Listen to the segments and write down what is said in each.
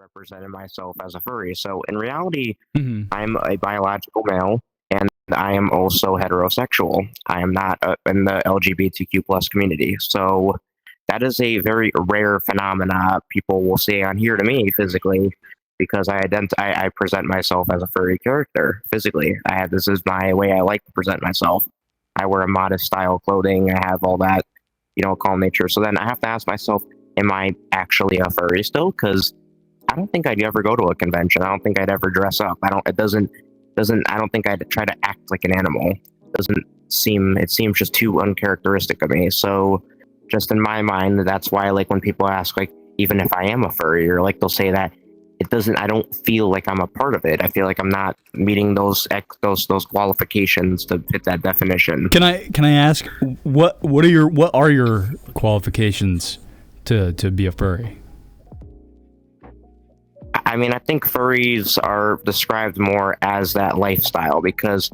represented myself as a furry. So in reality, Mm-hmm. I'm a biological male, and I am also heterosexual. I am not in the LGBTQ plus community. So that is a very rare phenomena people will say on here to me physically, because I present myself as a furry character physically. This is my way I like to present myself. I wear a modest style clothing. I have all that, calm nature. So then I have to ask myself, am I actually a furry still? Because I don't think I'd ever go to a convention. I don't think I'd ever dress up. It doesn't, I don't think I'd try to act like an animal. It seems just too uncharacteristic of me. So just in my mind, that's why, like, when people ask, like, even if I am a furry, or like, they'll say that I don't feel like I'm a part of it. I feel like I'm not meeting those qualifications to fit that definition. Can I ask what are your qualifications to be a furry? I mean, I think furries are described more as that lifestyle, because,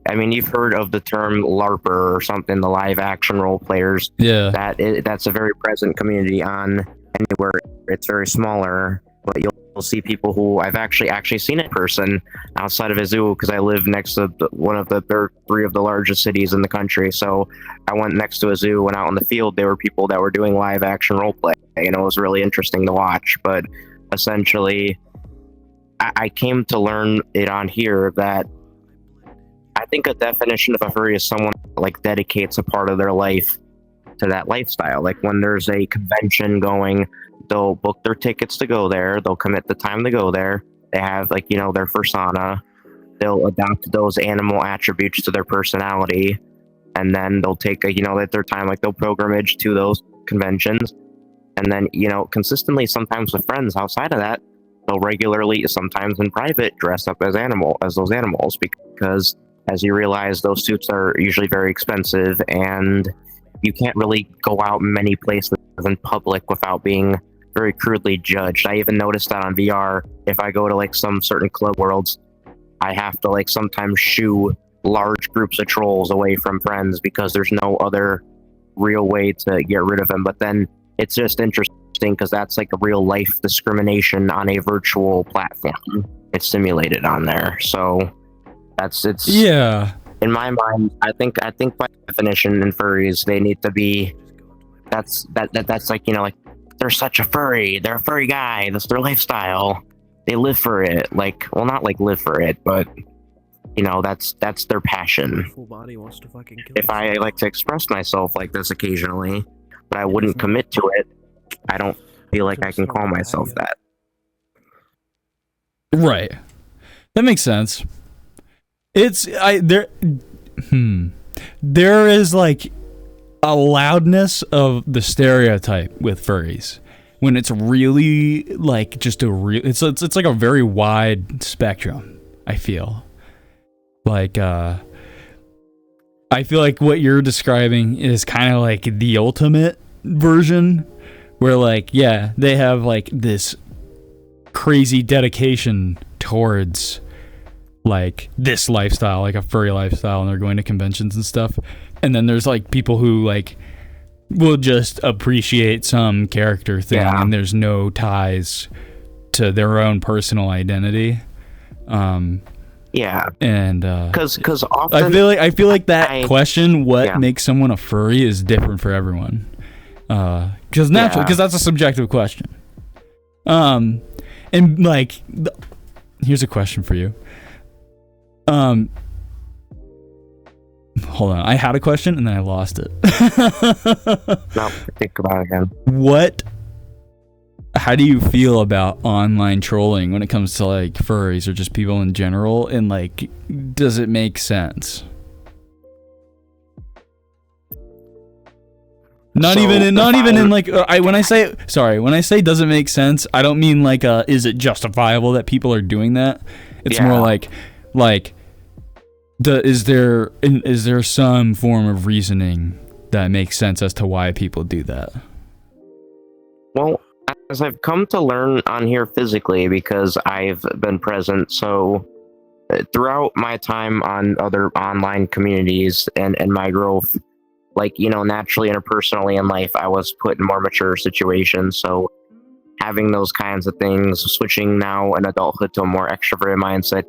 I mean, you've heard of the term LARPer or something, the live action role players. Yeah. That's a very present community on anywhere. It's very smaller, but you'll see people who I've actually seen in person outside of a zoo, because I live next to one of the three of the largest cities in the country. So I went next to a zoo, went out in the field. There were people that were doing live action role play. It was really interesting to watch, but essentially, I came to learn it on here that I think a definition of a furry is someone like dedicates a part of their life to that lifestyle. Like, when there's a convention going, they'll book their tickets to go there. They'll commit the time to go there. They have, like, their persona. They'll adopt those animal attributes to their personality, and then they'll take their time, like, they'll pilgrimage to those conventions. And then, consistently, sometimes with friends outside of that, they'll regularly, sometimes in private, dress up as those animals, because as you realize, those suits are usually very expensive, and you can't really go out many places in public without being very crudely judged. I even noticed that on VR, if I go to, like, some certain club worlds, I have to, like, sometimes shoo large groups of trolls away from friends, because there's no other real way to get rid of them. But then it's just interesting, because that's like a real life discrimination on a virtual platform. It's simulated on there. So it's yeah. In my mind, I think by definition, in furries, they need to be that's like, like, they're such a furry, they're a furry guy, that's their lifestyle, they live for it. Like, well, not like live for it, but that's their passion. Full body wants to fucking kill if I like to express myself like this occasionally, but I wouldn't commit to it, I don't feel like I can call myself that. Right. That makes sense. There is, like, a loudness of the stereotype with furries when it's really, like, just it's like a very wide spectrum. I feel like I feel like what you're describing is kind of like the ultimate version, where, like, yeah, they have, like, this crazy dedication towards, like, this lifestyle, like a furry lifestyle, and they're going to conventions and stuff. And then there's, like, people who, like, will just appreciate some character thing, and there's no ties to their own personal identity. Yeah, and because often I feel like that question, what makes someone a furry, is different for everyone. Because naturally, because that's a subjective question. And, like, here's a question for you. Hold on, I had a question and then I lost it. No, think about it again. How do you feel about online trolling when it comes to, like, furries or just people in general? And, like, does it make sense? When I say does it make sense, I don't mean, like, is it justifiable that people are doing that? It's more like is there some form of reasoning that makes sense as to why people do that? Well, as I've come to learn on here physically, because I've been present, so throughout my time on other online communities and my growth, like, naturally interpersonally in life, I was put in more mature situations. So having those kinds of things, switching now in adulthood to a more extroverted mindset,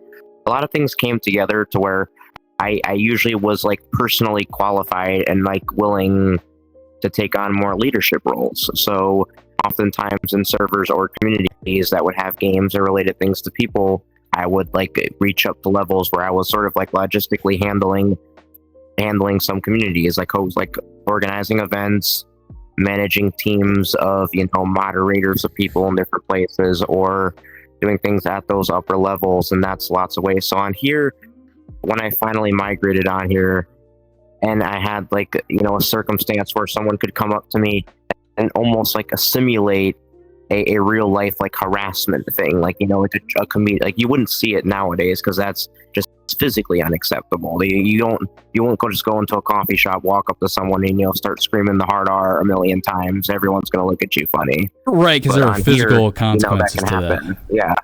a lot of things came together to where I usually was like personally qualified and like willing to take on more leadership roles. So oftentimes in servers or communities that would have games or related things to people, I would like reach up to levels where I was sort of like logistically handling some communities, like organizing events, managing teams of, you know, moderators of people in different places, or doing things at those upper levels. And that's lots of ways. So on here, when I finally migrated on here, and I had like, you know, a circumstance where someone could come up to me and almost like simulate a real life like harassment thing, like, you know, like a comedian, like you wouldn't see it nowadays because that's just physically unacceptable. You won't just go into a coffee shop, walk up to someone and, you know, start screaming the hard R a million times. Everyone's gonna look at you funny, right? Because there are physical consequences, you know, that can happen. Yeah.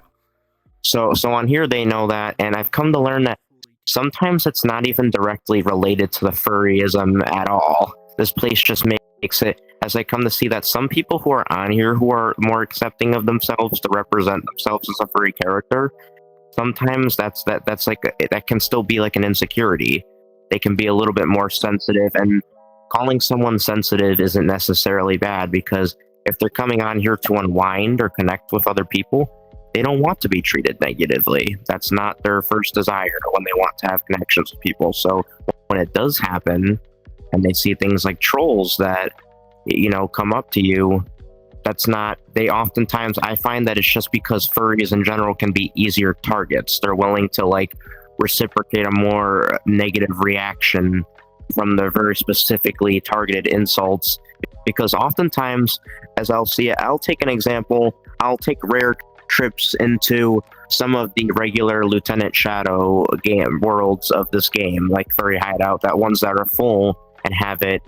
So on here they know that, and I've come to learn that sometimes it's not even directly related to the furryism at all. This place just makes it, as I come to see that some people who are on here who are more accepting of themselves to represent themselves as a furry character, sometimes that's like that can still be like an insecurity. They can be a little bit more sensitive, and calling someone sensitive isn't necessarily bad, because if they're coming on here to unwind or connect with other people, they don't want to be treated negatively. That's not their first desire when they want to have connections with people. So when it does happen and they see things like trolls that, you know, come up to you, that's not, they oftentimes, I find that it's just because furries in general can be easier targets. They're willing to like reciprocate a more negative reaction from the very specifically targeted insults, because oftentimes, as I'll see it, I'll take an example, I'll take rare trips into some of the regular Lieutenant Shadow game worlds of this game, like Furry Hideout, that ones that are full and have it.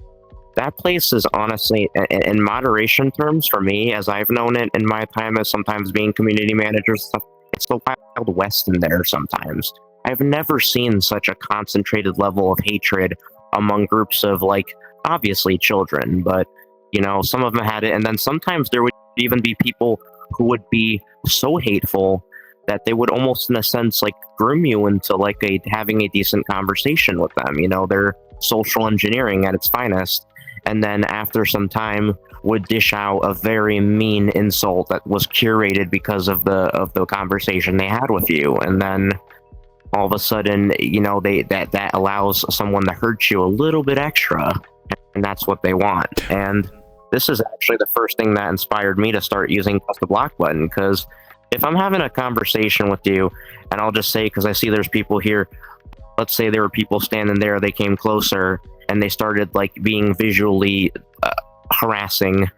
That place is honestly, in moderation terms, for me, as I've known it in my time as sometimes being community manager stuff, it's the Wild West in there sometimes. I've never seen such a concentrated level of hatred among groups of, like, obviously children, but, you know, some of them had it, and then sometimes there would even be people who would be so hateful that they would almost, in a sense, like, groom you into, like, having a decent conversation with them. You know, they're social engineering at its finest. And then after some time would dish out a very mean insult that was curated because of the conversation they had with you. And then all of a sudden, you know, that allows someone to hurt you a little bit extra, and that's what they want. And this is actually the first thing that inspired me to start using press the block button, because if I'm having a conversation with you, and I'll just say, because I see there's people here, let's say there were people standing there, they came closer, and they started like being visually harassing.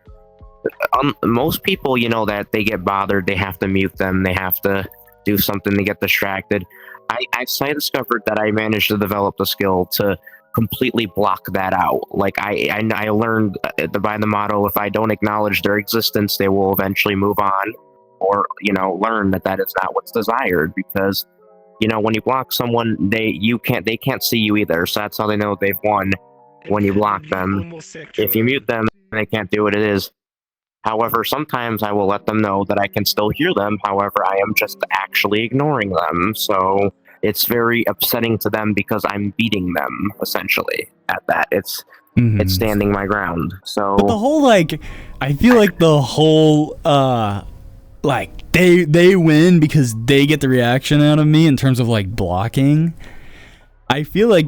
Most people, you know, that they get bothered, they have to mute them, they have to do something to get distracted. I discovered that I managed to develop the skill to completely block that out. Like I learned by the motto, if I don't acknowledge their existence, they will eventually move on, or, you know, learn that is not what's desired. Because, you know, when you block someone, they can't see you either, so that's how they know they've won. When you block them, if you mute them, they can't do what it is. However, sometimes I will let them know that I can still hear them. However, I am just actually ignoring them. So it's very upsetting to them because I'm beating them essentially at that. It's standing my ground. So but the whole, like, I feel like the whole like they win because they get the reaction out of me in terms of like blocking. I feel like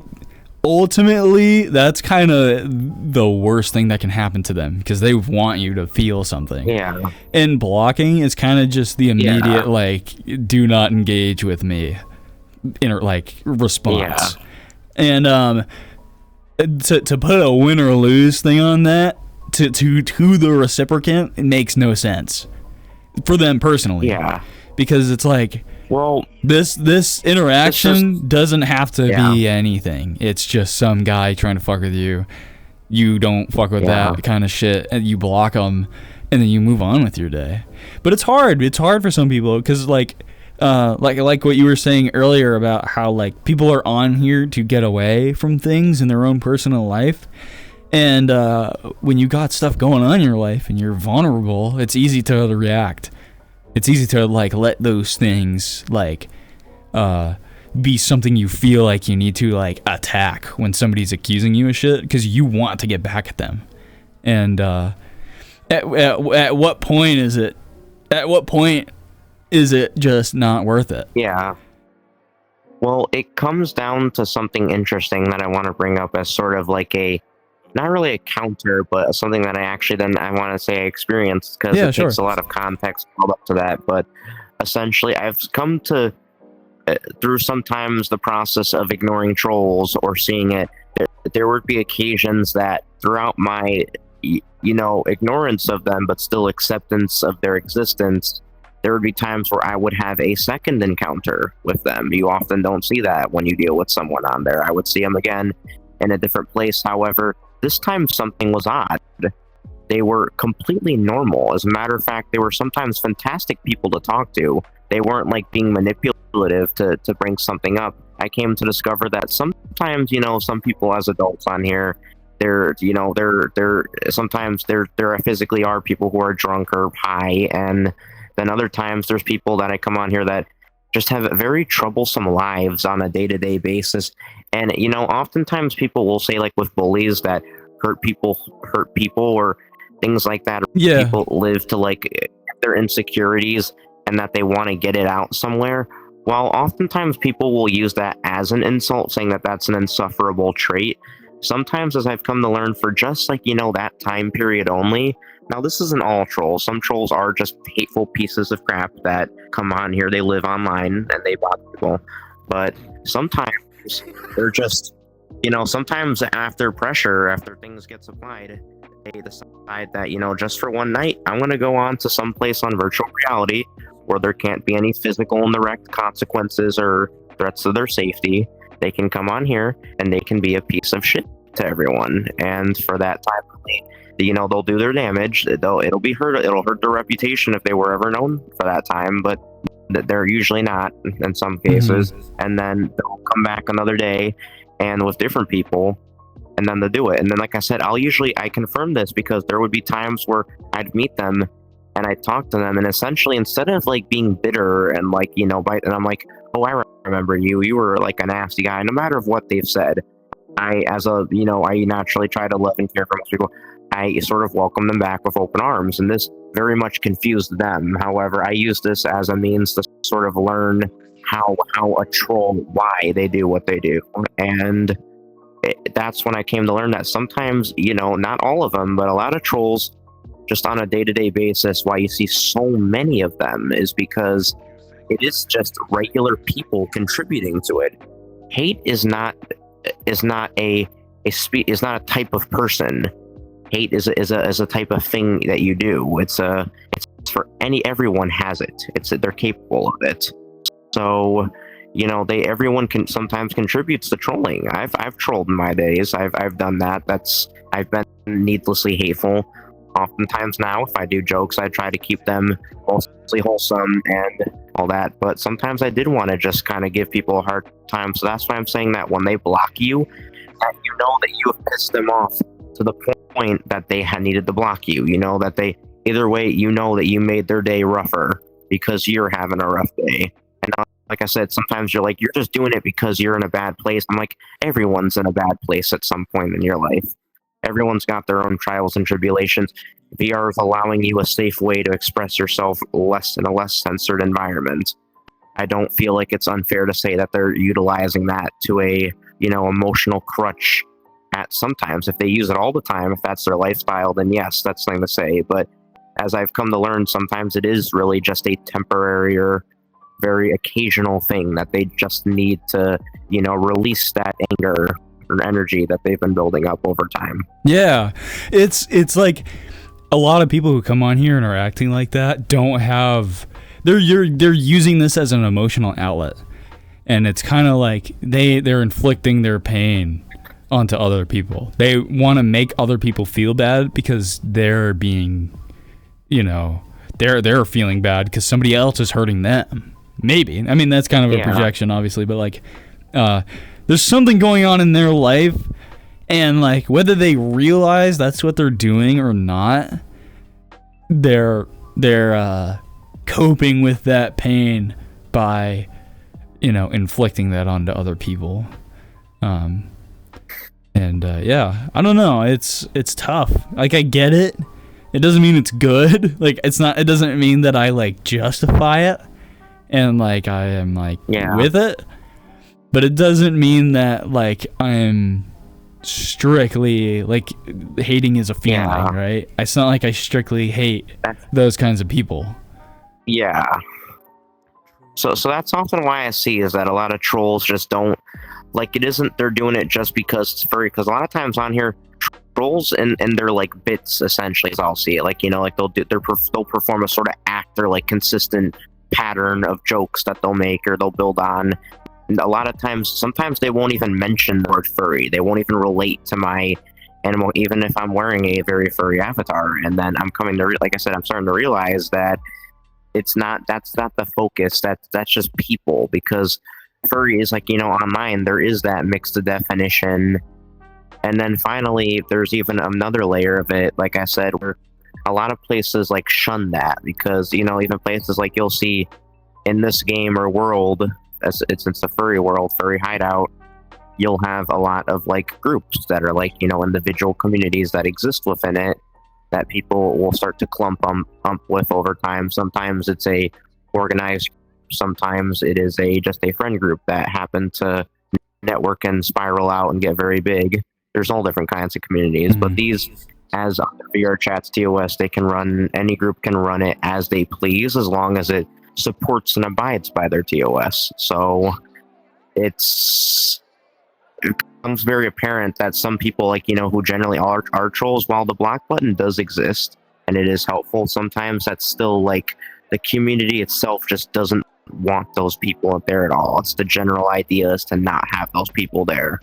ultimately that's kind of the worst thing that can happen to them, because they want you to feel something. Yeah. And blocking is kind of just the immediate like, do not engage with me response. And to put a win or lose thing on that to the recipient, it makes no sense for them personally. Yeah. Because it's like, well, this interaction doesn't have to be anything. It's just some guy trying to fuck with you. You don't fuck with that kind of shit, and you block them, and then you move on with your day. But it's hard. It's hard for some people, because like what you were saying earlier about how like people are on here to get away from things in their own personal life. And when you got stuff going on in your life and you're vulnerable, it's easy to react. It's easy to like let those things like be something you feel like you need to like attack when somebody's accusing you of shit, because you want to get back at them. And at what point is it? At what point is it just not worth it? Yeah. Well, it comes down to something interesting that I want to bring up as sort of like a, not really a counter, but something that I want to say I experienced, because it takes a lot of context to build up to that. But essentially, I've come to, through sometimes the process of ignoring trolls or seeing it, there would be occasions that throughout my, ignorance of them, but still acceptance of their existence, there would be times where I would have a second encounter with them. You often don't see that when you deal with someone on there. I would see them again in a different place. However, this time something was odd. They were completely normal. As a matter of fact, they were sometimes fantastic people to talk to. They weren't like being manipulative to bring something up. I came to discover that sometimes, some people as adults on here, sometimes there physically are people who are drunk or high, and then other times there's people that I come on here that just have very troublesome lives on a day-to-day basis. And oftentimes people will say, like with bullies, that hurt people or things like that. Yeah. People live to like their insecurities and that they want to get it out somewhere. While oftentimes people will use that as an insult, saying that that's an insufferable trait. Sometimes, as I've come to learn, for just like, that time period only. Now, this isn't all trolls. Some trolls are just hateful pieces of crap that come on here. They live online and they bother people. But sometimes they're just, sometimes after pressure, after things get supplied, they decide that, just for one night, I'm going to go on to some place on virtual reality where there can't be any physical and direct consequences or threats to their safety. They can come on here and they can be a piece of shit to everyone. And for that time, they'll do their damage. It'll hurt their reputation if they were ever known for that time, but they're usually not in some cases. And then they'll come back another day and with different people, and then they'll do it. And then, like I said, I confirm this because there would be times where I'd meet them and I'd talk to them, and essentially, instead of like being bitter and like, and I'm like, oh, I remember you were like a nasty guy, no matter what they've said. I naturally try to love and care for most people. I sort of welcome them back with open arms, and this very much confused them. However, I use this as a means to sort of learn how a troll, why they do what they do. And that's when I came to learn that sometimes, not all of them, but a lot of trolls, just on a day-to-day basis, why you see so many of them is because it is just regular people contributing to it. Hate is not a type of person. Hate is a type of thing that you do. It's for everyone has it. They're capable of it. So, everyone can sometimes contributes to trolling. I've trolled in my days. I've done that. I've been needlessly hateful. Oftentimes now, if I do jokes, I try to keep them mostly wholesome and all that. But sometimes I did want to just kind of give people a hard time. So that's why I'm saying that when they block you, that that you have pissed them off to the point that they had needed to block you. That they, either way, that you made their day rougher because you're having a rough day. And like I said, sometimes you're like, you're just doing it because you're in a bad place. I'm like, everyone's in a bad place at some point in your life. Everyone's got their own trials and tribulations. VR is allowing you a safe way to express yourself in a less censored environment. I don't feel like it's unfair to say that they're utilizing that to a, emotional crutch at sometimes. If they use it all the time, if that's their lifestyle, then yes, that's something to say. But as I've come to learn, sometimes it is really just a temporary or very occasional thing that they just need to, release that anger or energy that they've been building up over time. Yeah, it's like a lot of people who come on here and are acting like that don't have. They're using this as an emotional outlet, and it's kind of like they're inflicting their pain onto other people. They want to make other people feel bad because they're being, they're feeling bad because somebody else is hurting them. Maybe. I mean, that's kind of a projection, obviously, but like, there's something going on in their life, And like whether they realize that's what they're doing or not, they're coping with that pain by, you know, inflicting that onto other people. Yeah, I don't know. It's tough. Like, I get it. It doesn't mean it's good. Like, it doesn't mean that I like justify it and like I am like with it. But it doesn't mean that like I'm strictly like hating is a feeling, right? It's not like I strictly hate those kinds of people. Yeah. So that's often why I see is that a lot of trolls just don't like it. Isn't they're doing it just because it's furry? Because a lot of times on here, trolls and they're like bits essentially, as I'll see it. Like, you know, like they'll perform a sort of act or like consistent pattern of jokes that they'll make or they'll build on. And a lot of times, sometimes they won't even mention the word furry. They won't even relate to my animal, even if I'm wearing a very furry avatar. And then I'm coming to, like I said, I'm starting to realize that that's not the focus. That's just people, because furry is like, you know, online there is that mixed definition. And then finally, there's even another layer of it, like I said, where a lot of places like shun that, because, you know, even places like you'll see in this game or world, as it's the furry world, furry hideout, you'll have a lot of like groups that are like, you know, individual communities that exist within it that people will start to clump with over time. Sometimes it's a organized, sometimes it is just a friend group that happen to network and spiral out and get very big. There's all different kinds of communities, but these, as on the VR chats TOS, they can run, any group can run it as they please, as long as it supports and abides by their TOS. So it becomes very apparent that some people, like, you know, who generally are trolls, while the block button does exist and it is helpful, sometimes that's still like the community itself just doesn't want those people there at all. It's the general idea is to not have those people there.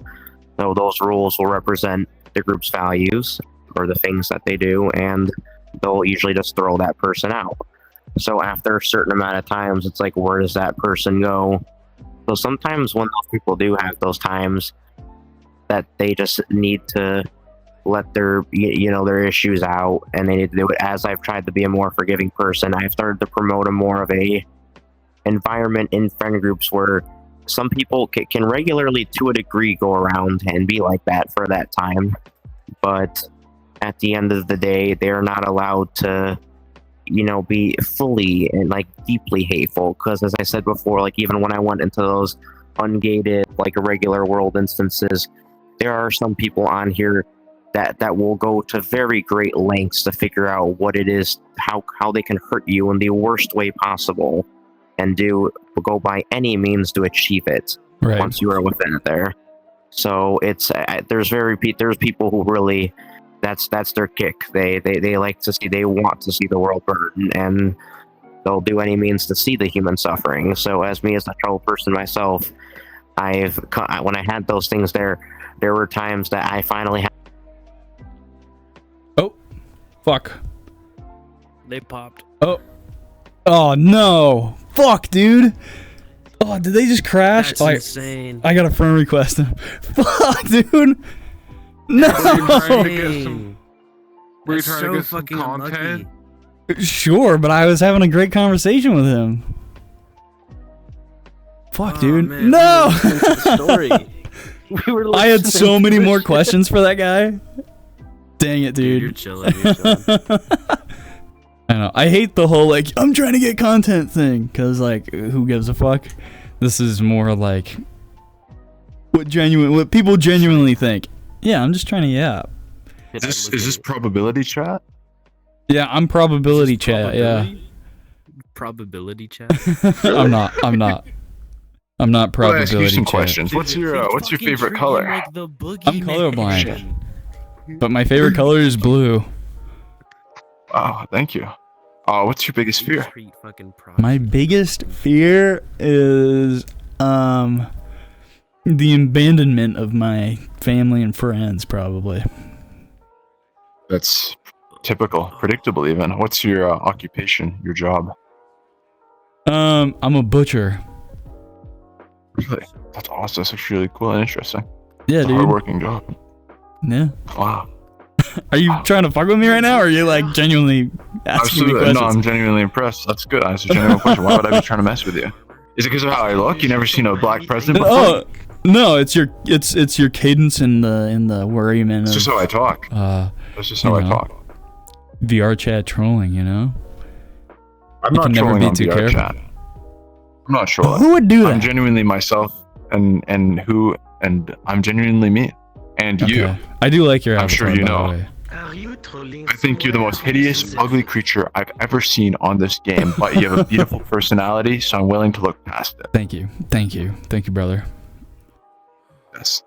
So those rules will represent the group's values or the things that they do, and they'll usually just throw that person out. So after a certain amount of times, it's like, where does that person go? So sometimes when those people do have those times that they just need to let their, you know, their issues out, and they need to do it. As I've tried to be a more forgiving person, I've started to promote a more of a environment in friend groups where some people can regularly, to a degree, go around and be like that for that time. But at the end of the day, they are not allowed to, you know, be fully and like deeply hateful, because as I said before, like even when I went into those ungated like irregular world instances, there are some people on here that will go to very great lengths to figure out what it is, how they can hurt you in the worst way possible, and go by any means to achieve it once you are within it there. So it's there's people who really that's their kick. They like to see, they want to see the world burn, and they'll do any means to see the human suffering. So as me, as a troll person myself, when I had those things there were times that I finally had. Oh, fuck. They popped. Oh no. Fuck, dude. Oh, did they just crash? That's insane. I got a friend request. Fuck, dude. No. Were you trying to get some content? Sure, but I was having a great conversation with him. Fuck, dude. Man, no. Story. I had so many more questions for that guy. Dang it, dude. You're chilling. I know. I hate the whole like I'm trying to get content thing, because like who gives a fuck? This is more like what people genuinely think. Yeah, I'm just trying to yap. Is this probability chat? Yeah, I'm probability chat. Yeah. Probability chat. I'm not probability I'll ask you some chat. questions. What's your favorite color? Like the I'm colorblind, but my favorite color is blue. Oh, thank you. What's your biggest fear? My biggest fear is the abandonment of my family and friends, probably. That's typical, predictable even. What's your occupation, your job? I'm a butcher. Really? That's awesome. That's actually really cool and interesting. Yeah, it's a dude. hardworking job. Yeah. Wow. Are you trying to fuck with me right now, or are you like genuinely asking me Absolutely. questions? No, I'm genuinely impressed. That's good. That's a genuine question. Why would I be trying to mess with you? Is it because of how I look? You never seen a black president before? Oh no, it's your cadence in the worryman. It's just how I talk. That's just how I talk. VR chat trolling, you know. I'm You not can never trolling be on too VR careful. chat. I'm not trolling. Who would do I'm that? genuinely myself, and I'm genuinely me. And you. Okay. I do like your I'm avatar, sure you by the know. way. I think you're the most hideous, ugly creature I've ever seen on this game, but you have a beautiful personality, so I'm willing to look past it. Thank you, brother. Yes.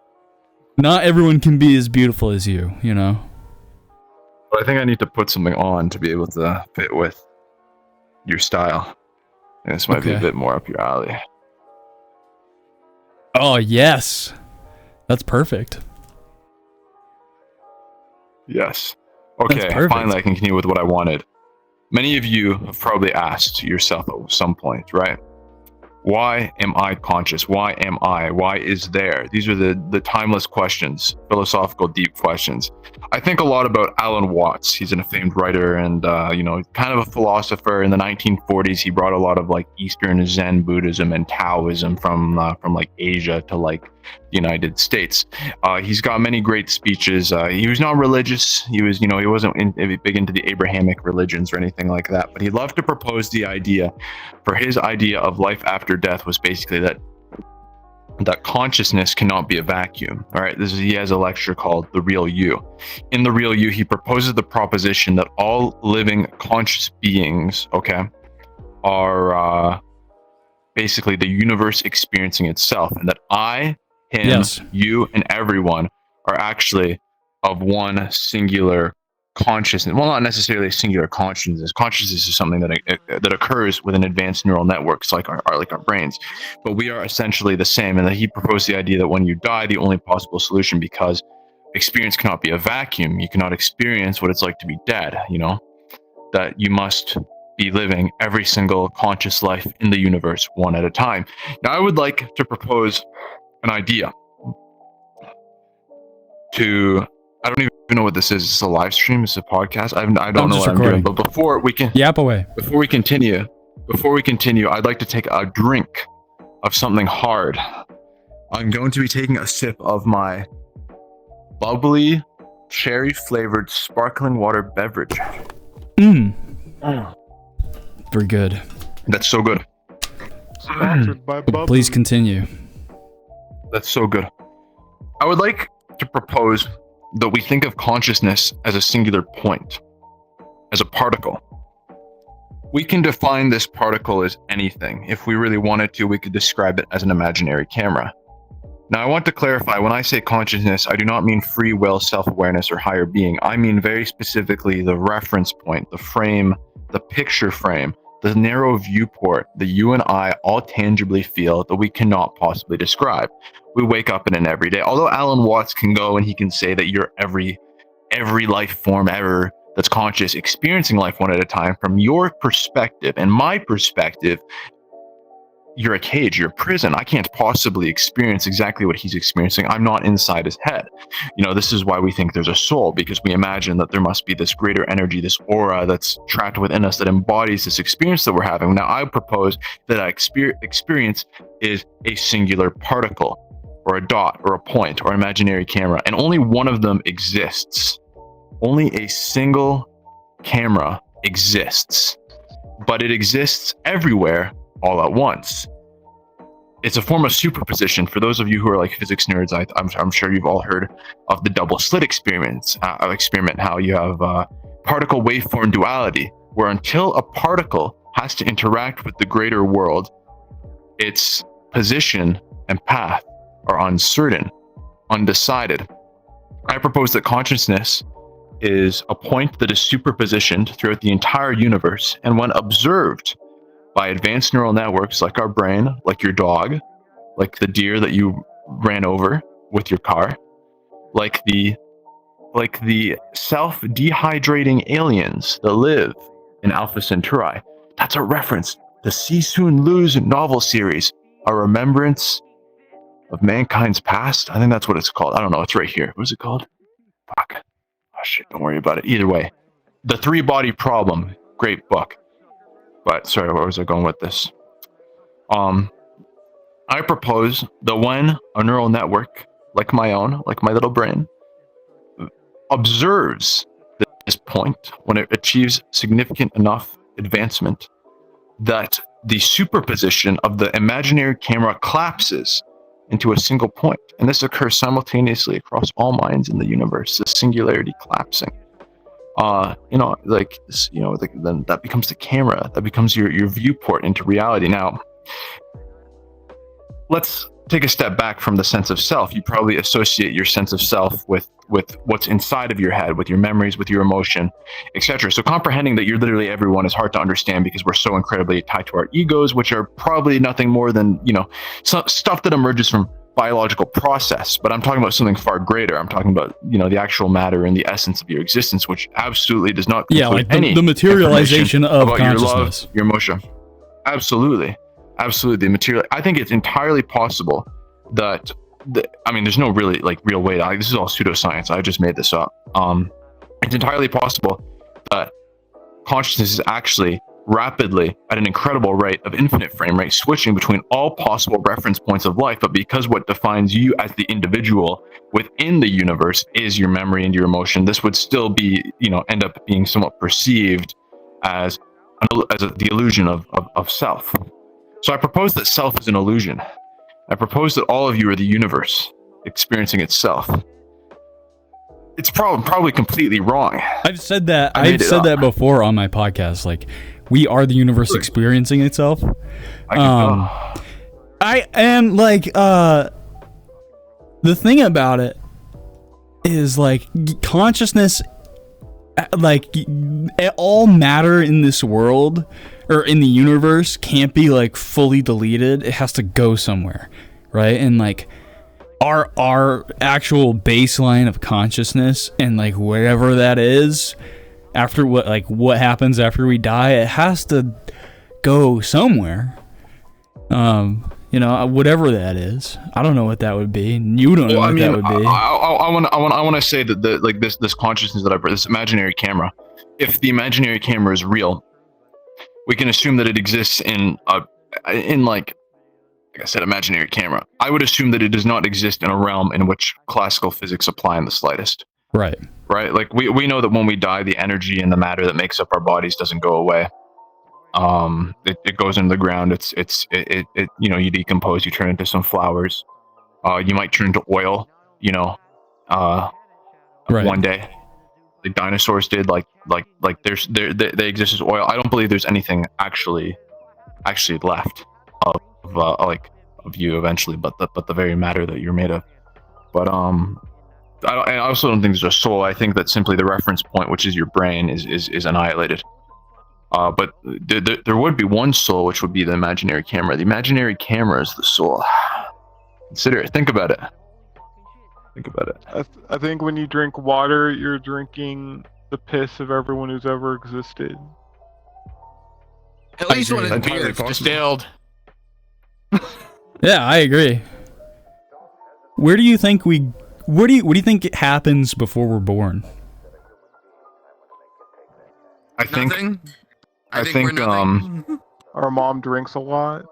Not everyone can be as beautiful as you, you know. But I think I need to put something on to be able to fit with your style. And this might be a Okay. bit more up your alley. Oh yes, that's perfect. Yes. That's Okay, perfect. finally I can continue with what I wanted. Many of you have probably asked yourself at some point, right? Why am I conscious? Why am I? Why is there? These are the timeless questions, philosophical, deep questions. I think a lot about Alan Watts. He's an famed writer and, kind of a philosopher. In the 1940s, he brought a lot of like Eastern Zen Buddhism and Taoism from like Asia to like the United States. He's got many great speeches. He was not religious. He was, he wasn't big into the Abrahamic religions or anything like that. But he loved to propose the idea. For his idea of life after death was basically that consciousness cannot be a vacuum. All right, he has a lecture called The Real You. In The Real You, he proposes the proposition that all living conscious beings, are basically the universe experiencing itself, and that I, him, Yes. you, and everyone are actually of one singular consciousness. Well, not necessarily a singular consciousness. Consciousness is something that occurs within advanced neural networks like our brains, but we are essentially the same. And that he proposed the idea that when you die, the only possible solution, because experience cannot be a vacuum, you cannot experience what it's like to be dead, that you must be living every single conscious life in the universe one at a time. Now, I would like to propose an idea to, I don't even know what this is. Is this a live stream? Is this a podcast? I don't know just what I'm doing. recording. But before we can, Yap away. before we continue, I'd like to take a drink of something hard. I'm going to be taking a sip of my bubbly, cherry-flavored sparkling water beverage. Very good. That's so good. Please continue. That's so good. I would like to propose that we think of consciousness as a singular point, as a particle. We can define this particle as anything. If we really wanted to, we could describe it as an imaginary camera. Now, I want to clarify, when I say consciousness, I do not mean free will, self-awareness, or higher being. I mean very specifically the reference point, the frame, the picture frame, the narrow viewport that you and I all tangibly feel that we cannot possibly describe. We wake up in an everyday. Although Alan Watts can go and he can say that you're every life form ever that's conscious, experiencing life one at a time, from your perspective and my perspective, you're a cage, you're a prison. I can't possibly experience exactly what he's experiencing. I'm not inside his head. This is why we think there's a soul, because we imagine that there must be this greater energy, this aura that's trapped within us that embodies this experience that we're having. Now, I propose that our experience is a singular particle, or a dot, or a point, or an imaginary camera, and only one of them exists. Only a single camera exists, but it exists everywhere all at once. It's a form of superposition. For those of you who are like physics nerds, I'm sure you've all heard of the double slit experiment, how you have particle waveform duality, where until a particle has to interact with the greater world, its position and path are uncertain, undecided. I propose that consciousness is a point that is superpositioned throughout the entire universe, and when observed by advanced neural networks like our brain, like your dog, like the deer that you ran over with your car, like the self-dehydrating aliens that live in Alpha Centauri. That's a reference to Cixin Liu's novel series, A Remembrance of Mankind's Past. I think that's what it's called. I don't know. It's right here. What is it called? Fuck. Oh shit, don't worry about it. Either way, The Three Body Problem, great book. But sorry, where was I going with this? I propose that when a neural network, like my own, like my little brain, observes this point, when it achieves significant enough advancement, that the superposition of the imaginary camera collapses into a single point. And this occurs simultaneously across all minds in the universe, the singularity collapsing. Then that becomes the camera, that becomes your viewport into reality. Now, let's take a step back from the sense of self. You probably associate your sense of self with what's inside of your head, with your memories, with your emotion, etc. So comprehending that you're literally everyone is hard to understand because we're so incredibly tied to our egos, which are probably nothing more than, stuff that emerges from biological process. But I'm talking about something far greater. I'm talking about, the actual matter and the essence of your existence, which absolutely does not include the materialization of about consciousness. your love, your emotion. Absolutely. The material. I think it's entirely possible that there's no really real way to, this is all pseudoscience. I just made this up. It's entirely possible that consciousness is actually rapidly, at an incredible rate of infinite frame rate, switching between all possible reference points of life. But because what defines you as the individual within the universe is your memory and your emotion, this would still be, end up being somewhat perceived as the illusion of self. So I propose that self is an illusion. I propose that all of you are the universe experiencing itself. It's probably completely wrong. I've said that. I've said that before on my podcast. We are the universe experiencing itself. I am the thing about it is consciousness, all matter in this world or in the universe can't be fully deleted. It has to go somewhere, right? And our actual baseline of consciousness and wherever that is after what happens after we die, it has to go somewhere. Whatever that is. I don't know what that would be. You don't know what that would be. I want to say that this consciousness that I brought, this imaginary camera, if the imaginary camera is real, we can assume that it exists in like I said, imaginary camera. I would assume that it does not exist in a realm in which classical physics apply in the slightest. Right. We know that when we die, the energy and the matter that makes up our bodies doesn't go away. It goes into the ground. You decompose, you turn into some flowers. You might turn into oil, one day. The dinosaurs did, they exist as oil. I don't believe there's anything actually left of you eventually, but the very matter that you're made of. But I also don't think there's a soul. I think that simply the reference point, which is your brain, is annihilated. But there would be one soul, which would be the imaginary camera. The imaginary camera is the soul. Consider it. Think about it. I think when you drink water, you're drinking the piss of everyone who's ever existed. At least when it's beer, it's distilled. Yeah, I agree. What do you think it happens before we're born? I think we're nothing. Our mom drinks a lot.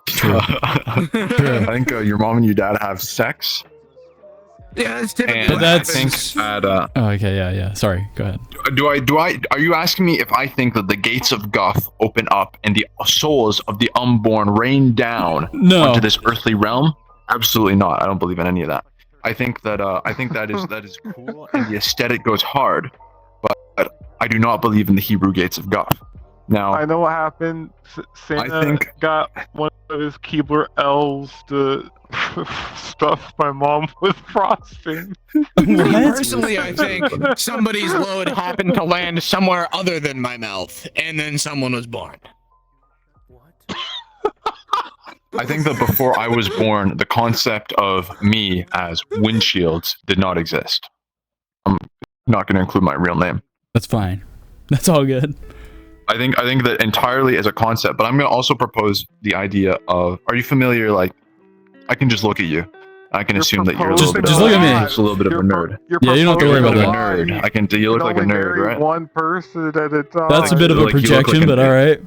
True. I think your mom and your dad have sex. Yeah, that's typically And what I happens. think at Oh, okay, yeah. Sorry, go ahead. are you asking me if I think that the gates of Guth open up and the souls of the unborn rain down onto this earthly realm? Absolutely not. I don't believe in any of that. I think that is cool and the aesthetic goes hard, but I do not believe in the Hebrew gates of Guth. Now I know what happened. Santa got one of his Keebler elves to stuff my mom with frosting. Personally, I think somebody's load happened to land somewhere other than my mouth, and then someone was born. I think that before I was born, the concept of me as windshields did not exist. I'm not going to include my real name. That's fine. That's all good. I think that entirely as a concept, but I'm going to also propose the idea of, are you familiar, I can just look at you. I can You're assume that you're a proposing little bit Just of, look at me. just a little bit of a nerd. Yeah, you don't have to worry about You're a that. nerd. I can. You look like a nerd, right? One person at a time. That's a bit of a Like, you look like projection, an but idiot. all right.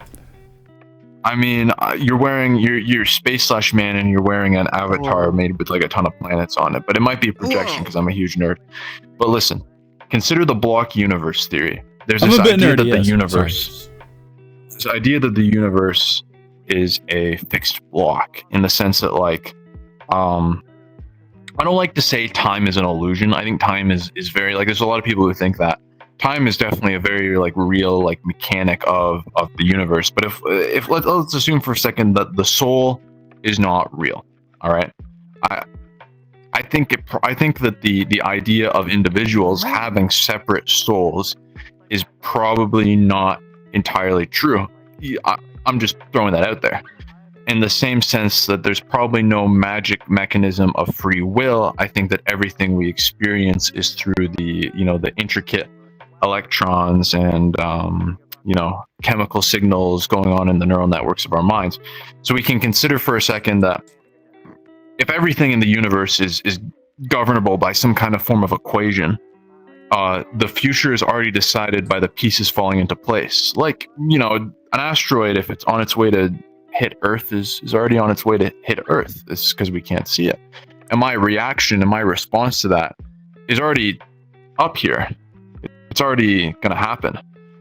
I mean, you're wearing you're space/man, and you're wearing an avatar Whoa. made with like a ton of planets on it. But it might be a projection because I'm a huge nerd. But listen, consider the block universe theory. There's I'm this a bit idea nerdy, that the yes. universe, this idea that the universe is a fixed block in the sense that like, I don't like to say time is an illusion. I think time is very like. There's a lot of people who think that time is definitely a very like real like mechanic of the universe. But if let's assume for a second that the soul is not real. All right, I think that the idea of individuals having separate souls is probably not entirely true. I'm just throwing that out there. In the same sense that there's probably no magic mechanism of free will, I think that everything we experience is through the intricate electrons and chemical signals going on in the neural networks of our minds. So we can consider for a second that if everything in the universe is governable by some kind of form of equation, the future is already decided by the pieces falling into place. Like, an asteroid, if it's on its way to hit Earth, is already on its way to hit Earth. It's because we can't see it. And my reaction and my response to that is already up here. It's already going to happen.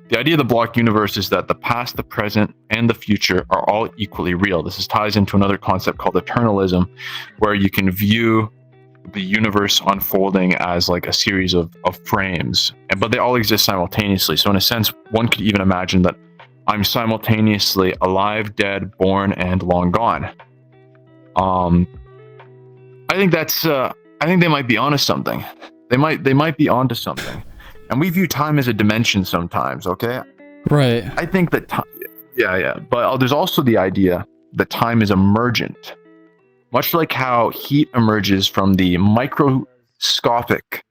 The idea of the block universe is that the past, the present, and the future are all equally real. This ties into another concept called eternalism, where you can view the universe unfolding as like a series of frames, but they all exist simultaneously. So in a sense, one could even imagine that I'm simultaneously alive, dead, born, and long gone. I think that's. I think they might be onto something. They might be onto something. And we view time as a dimension sometimes. Okay. Right. I think that time. Yeah. But there's also the idea that time is emergent, much like how heat emerges from the microscopic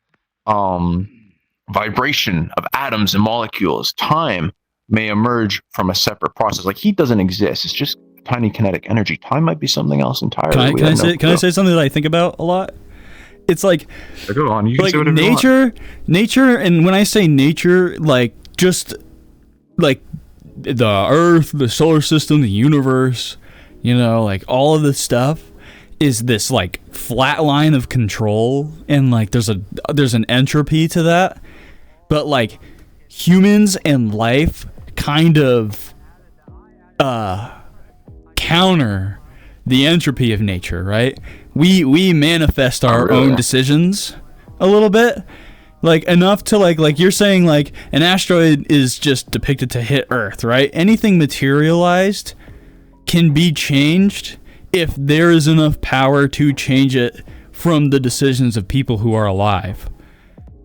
vibration of atoms and molecules. Time may emerge from a separate process. Like heat doesn't exist; it's just tiny kinetic energy. Time might be something else entirely. Can I say something that I think about a lot? It's like, go on. You can like say whatever you want. nature, and when I say nature, like just like the Earth, the solar system, the universe, like all of this stuff is this like flat line of control, and like there's an entropy to that, but like humans and life kind of counter the entropy of nature, right? We manifest our own decisions a little bit, like enough to like you're saying, like an asteroid is just depicted to hit Earth, right? Anything materialized can be changed if there is enough power to change it from the decisions of people who are alive,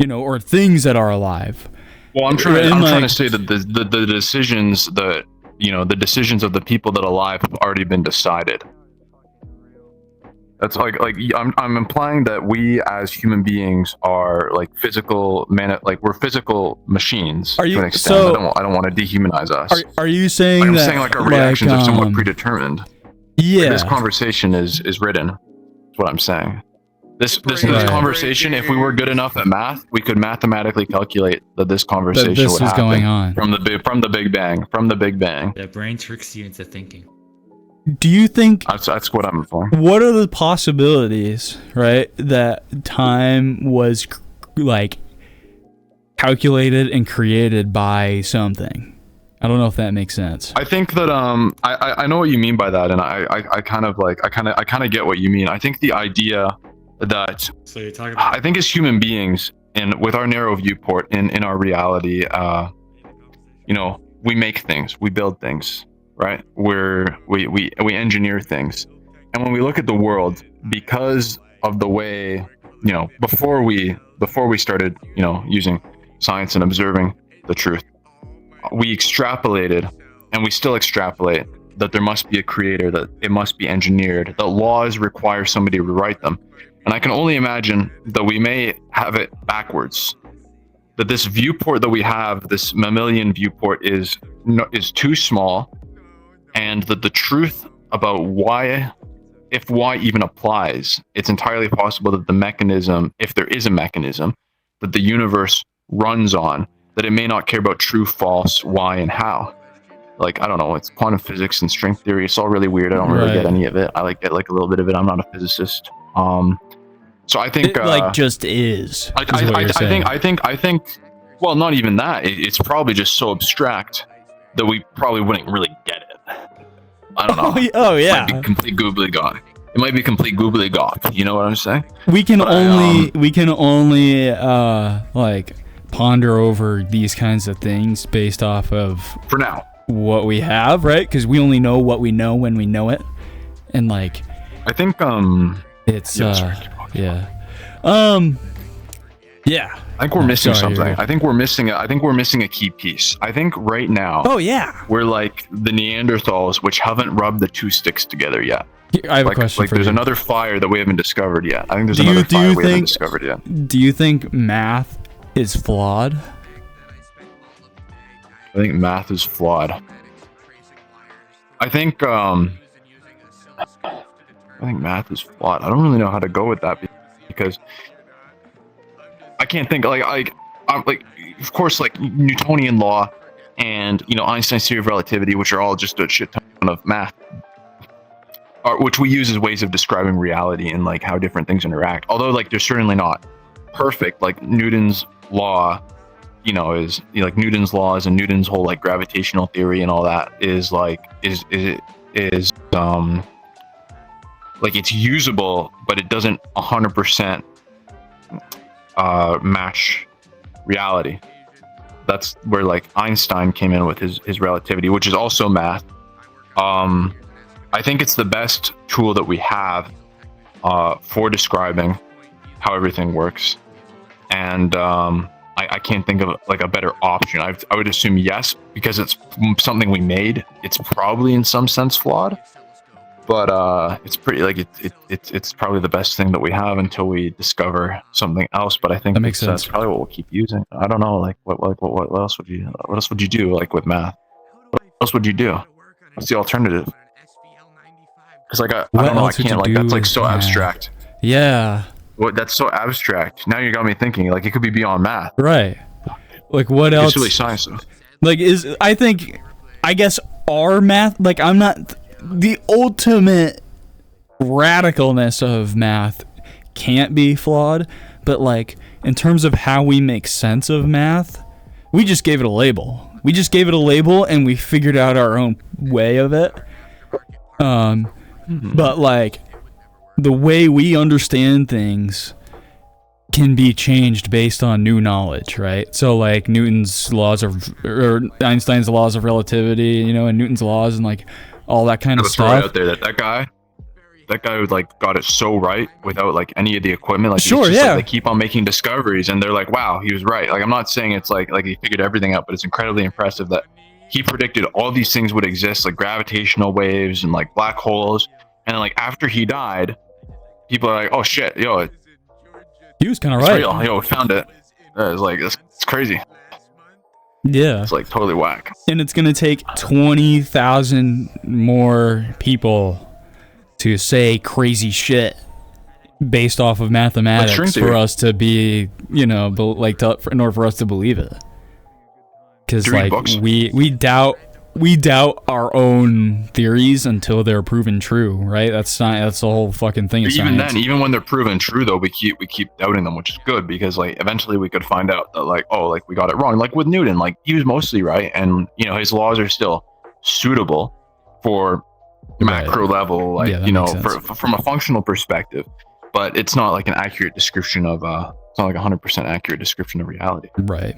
or things that are alive. Well, I'm trying to say that the decisions that the decisions of the people that are alive have already been decided. That's like I'm implying that we as human beings are like physical like we're physical machines to an extent. So, I don't want to dehumanize us. Are you saying like, I'm that? saying like our reactions are somewhat predetermined. Yeah. This conversation is written. That's what I'm saying. This conversation, if we were good enough at math, we could mathematically calculate that this conversation this would was happen going on from the Big Bang. From the Big Bang. The brain tricks you into thinking. Do you think That's what I'm implying. what are the possibilities, right, that time was like calculated and created by something? I don't know if that makes sense. I think that I know what you mean by that, and I kind of get what you mean. I think the idea that So you're talking about I think as human beings and with our narrow viewport in our reality, we make things, we build things, right? We engineer things, and when we look at the world, because of the way before we started using science and observing the truth, we extrapolated, and we still extrapolate, that there must be a creator, that it must be engineered, that laws require somebody to rewrite them. And I can only imagine that we may have it backwards, that this viewport that we have, this mammalian viewport, is too small, and that the truth about why if Y even applies, it's entirely possible that the mechanism, if there is a mechanism, that the universe runs on, that it may not care about true, false, why, and how. Like, I don't know, it's quantum physics and string theory. It's all really weird. I don't really get any of it. I get like a little bit of it. I'm not a physicist. So I think it like just is. I think. Well, not even that. It's probably just so abstract that we probably wouldn't really get it. I don't know. Oh yeah. It might be complete gobbledygook. It might be complete gobbledygook. You know what I'm saying? We can only like ponder over these kinds of things based off of for now what we have, right? Because we only know what we know when we know it, and like I think it's yeah. I think we're missing something. I think we're missing a key piece. I think right now. Oh yeah. We're like the Neanderthals, which haven't rubbed the two sticks together yet. I have a question for there's you. another fire that we haven't discovered yet. I think there's another fire we haven't discovered yet. Do you think math is flawed? I think math is flawed. I think math is flawed. I don't really know how to go with that because I can't think like of course like Newtonian law and Einstein's theory of relativity, which are all just a shit ton of math, which we use as ways of describing reality and like how different things interact. Although like they're certainly not perfect. Like Newton's law, is like Newton's laws and Newton's whole like gravitational theory and all that is like is like it's usable, but it doesn't 100% match reality. That's where like Einstein came in with his relativity, which is also math. I think it's the best tool that we have for describing how everything works, and I can't think of like a better option. I would assume yes, because it's something we made. It's probably in some sense flawed, but it's pretty like it's probably the best thing that we have until we discover something else. But I think that makes sense. That's probably what we'll keep using. I don't know, like what else would you do like with math? What else would you do? What's the alternative? Because like I don't know, I can't like that's like so abstract. Yeah. What that's so abstract. Now you got me thinking. Like it could be beyond math. Right. Like what else? It's really science though. Like I guess our math. Like I'm not the ultimate radicalness of math can't be flawed, but like in terms of how we make sense of math, we just gave it a label. We just gave it a label and we figured out our own way of it. But like the way we understand things can be changed based on new knowledge, right? So like Newton's laws or Einstein's laws of relativity, and Newton's laws and like all that kind of stuff. Right out there that guy who like got it so right without like any of the equipment. Like sure, it's just, yeah. Like, they keep on making discoveries and they're like, wow, he was right. Like I'm not saying it's like he figured everything out, but it's incredibly impressive that he predicted all these things would exist, like gravitational waves and like black holes. And then, like after he died, people are like, oh shit, yo, he was kind of right. Real. Yo, we found it. It's like it's crazy. Yeah, it's like totally whack. And it's gonna take 20,000 more people to say crazy shit based off of mathematics for us to be, in order for us to believe it. Because like we doubt our own theories until they're proven true, right? That's the whole fucking thing of even science. Then, even when they're proven true, though, we keep doubting them, which is good because like eventually we could find out that like, oh, like we got it wrong. Like with Newton, like he was mostly right, and his laws are still suitable for macro level, like from a functional perspective, but it's not like an accurate description of it's not like 100% accurate description of reality. Right.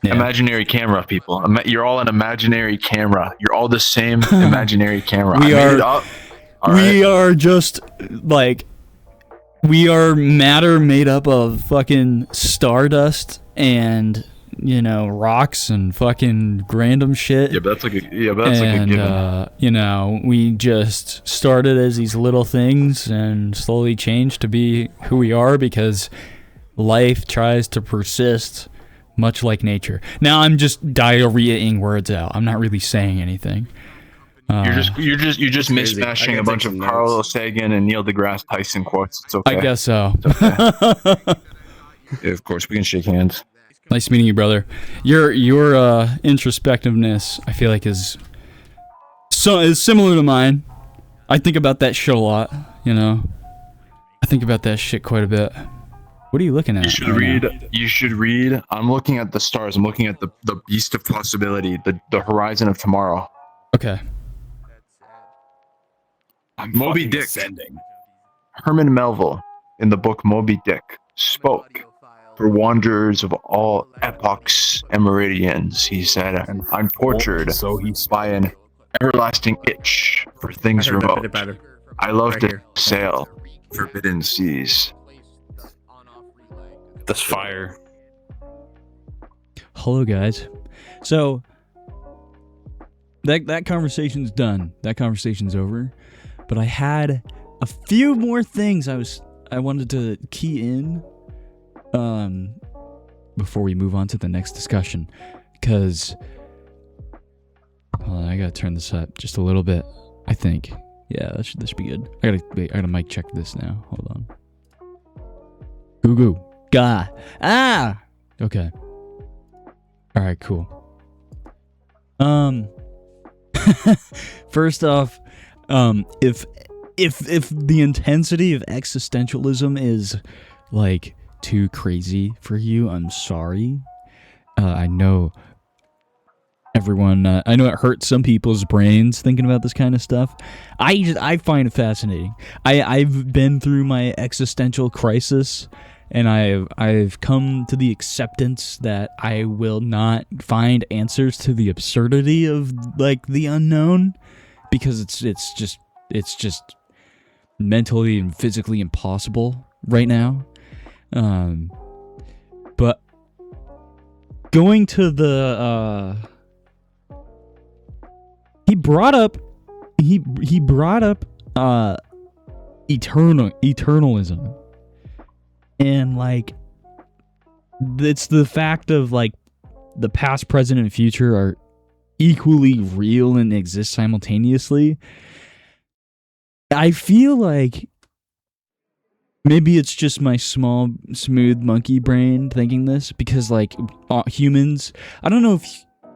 Yeah. Imaginary camera, people. You're all an imaginary camera. You're all the same imaginary camera. We are just like matter made up of fucking stardust and rocks and fucking random shit. Yeah, but that's like a given. We just started as these little things and slowly changed to be who we are because life tries to persist. Much like nature. Now I'm just diarrheaing words out. I'm not really saying anything. You're just crazy. I mismashing gotta a bunch take of some Carlos Sagan and Neil deGrasse Tyson quotes. It's okay. I guess so. Yeah, of course, we can shake hands. Nice meeting you, brother. Your introspectiveness, I feel like, is similar to mine. I think about that shit a lot. You know, I think about that shit quite a bit. What are you looking at? You should right read. now? You should read. I'm looking at the stars. I'm looking at the beast of possibility, the horizon of tomorrow. Okay. Moby Dick. Herman Melville, in the book Moby Dick, spoke for wanderers of all epochs and meridians. He said, "I'm tortured by an everlasting itch for things remote. I love Right to here. sail forbidden seas." This fire. Hello, guys. So that conversation's done. That conversation's over. But I had a few more things I wanted to key in before we move on to the next discussion, because hold on, I gotta turn this up just a little bit. I think, yeah, this should be good. I gotta mic check this now. Hold on. Goo goo. Gah. Ah. Okay. All right. Cool. First off, if the intensity of existentialism is like too crazy for you, I'm sorry. I know everyone. I know it hurts some people's brains thinking about this kind of stuff. I find it fascinating. I've been through my existential crisis, and I've come to the acceptance that I will not find answers to the absurdity of like the unknown, because it's just mentally and physically impossible right now. But going to the he brought up eternalism, and like it's the fact of like the past, present, and future are equally real and exist simultaneously. I feel like maybe it's just my small, smooth monkey brain thinking this, because like humans, I don't know if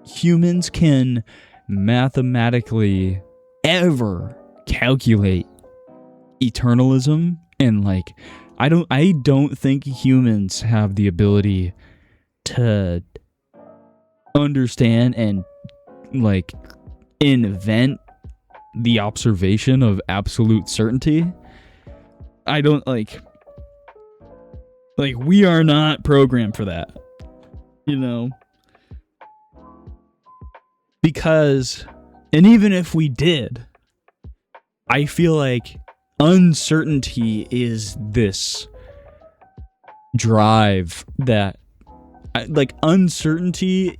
humans can mathematically ever calculate eternalism, and like I don't think humans have the ability to understand and like invent the observation of absolute certainty. I don't like we are not programmed for that, you know, because, and even if we did, I feel like uncertainty is this drive that like uncertainty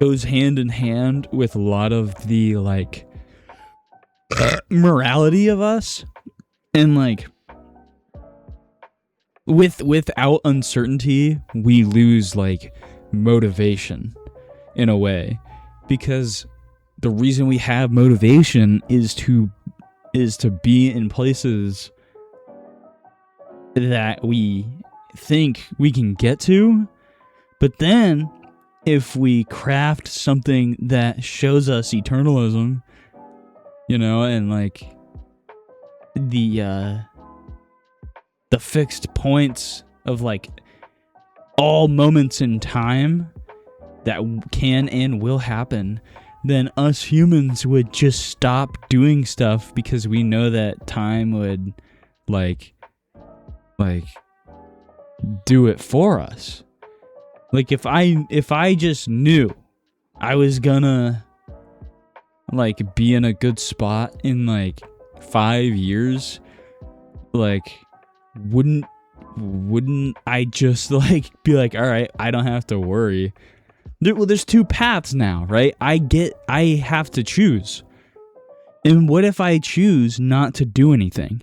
goes hand in hand with a lot of the like morality of us, and like without uncertainty we lose like motivation in a way, because the reason we have motivation is to be in places that we think we can get to. But then if we craft something that shows us eternalism, you know, and like the fixed points of like all moments in time that can and will happen, then us humans would just stop doing stuff, because we know that time would like do it for us. Like if I just knew I was gonna like be in a good spot in like 5 years, like wouldn't I just like be like, all right, I don't have to worry. There's two paths now, right? I have to choose. And what if I choose not to do anything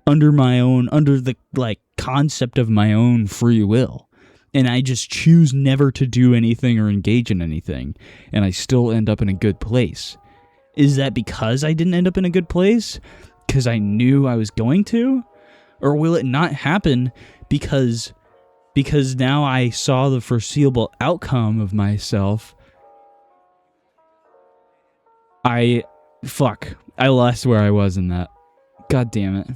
under the like concept of my own free will, and I just choose never to do anything or engage in anything, and I still end up in a good place? Is that because I didn't end up in a good place? Because I knew I was going to? Or will it not happen because now I saw the foreseeable outcome of myself? I lost where I was in that. God damn it.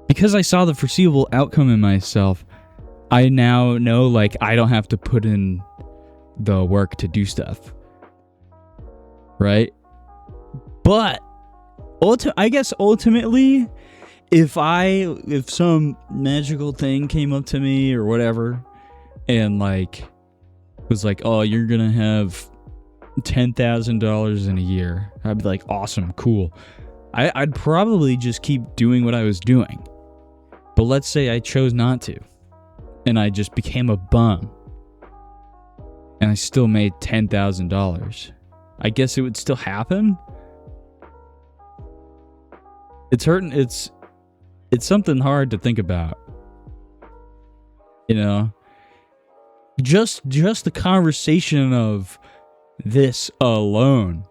Because I saw the foreseeable outcome in myself, I now know, like, I don't have to put in the work to do stuff. Right? But I guess ultimately, if some magical thing came up to me or whatever, and like was like, oh, you're gonna have $10,000 in a year, I'd be like, awesome, cool. I'd probably just keep doing what I was doing. But let's say I chose not to, and I just became a bum, and I still made $10,000. I guess it would still happen. It's hurting. It's something hard to think about. You know, just the conversation of this alone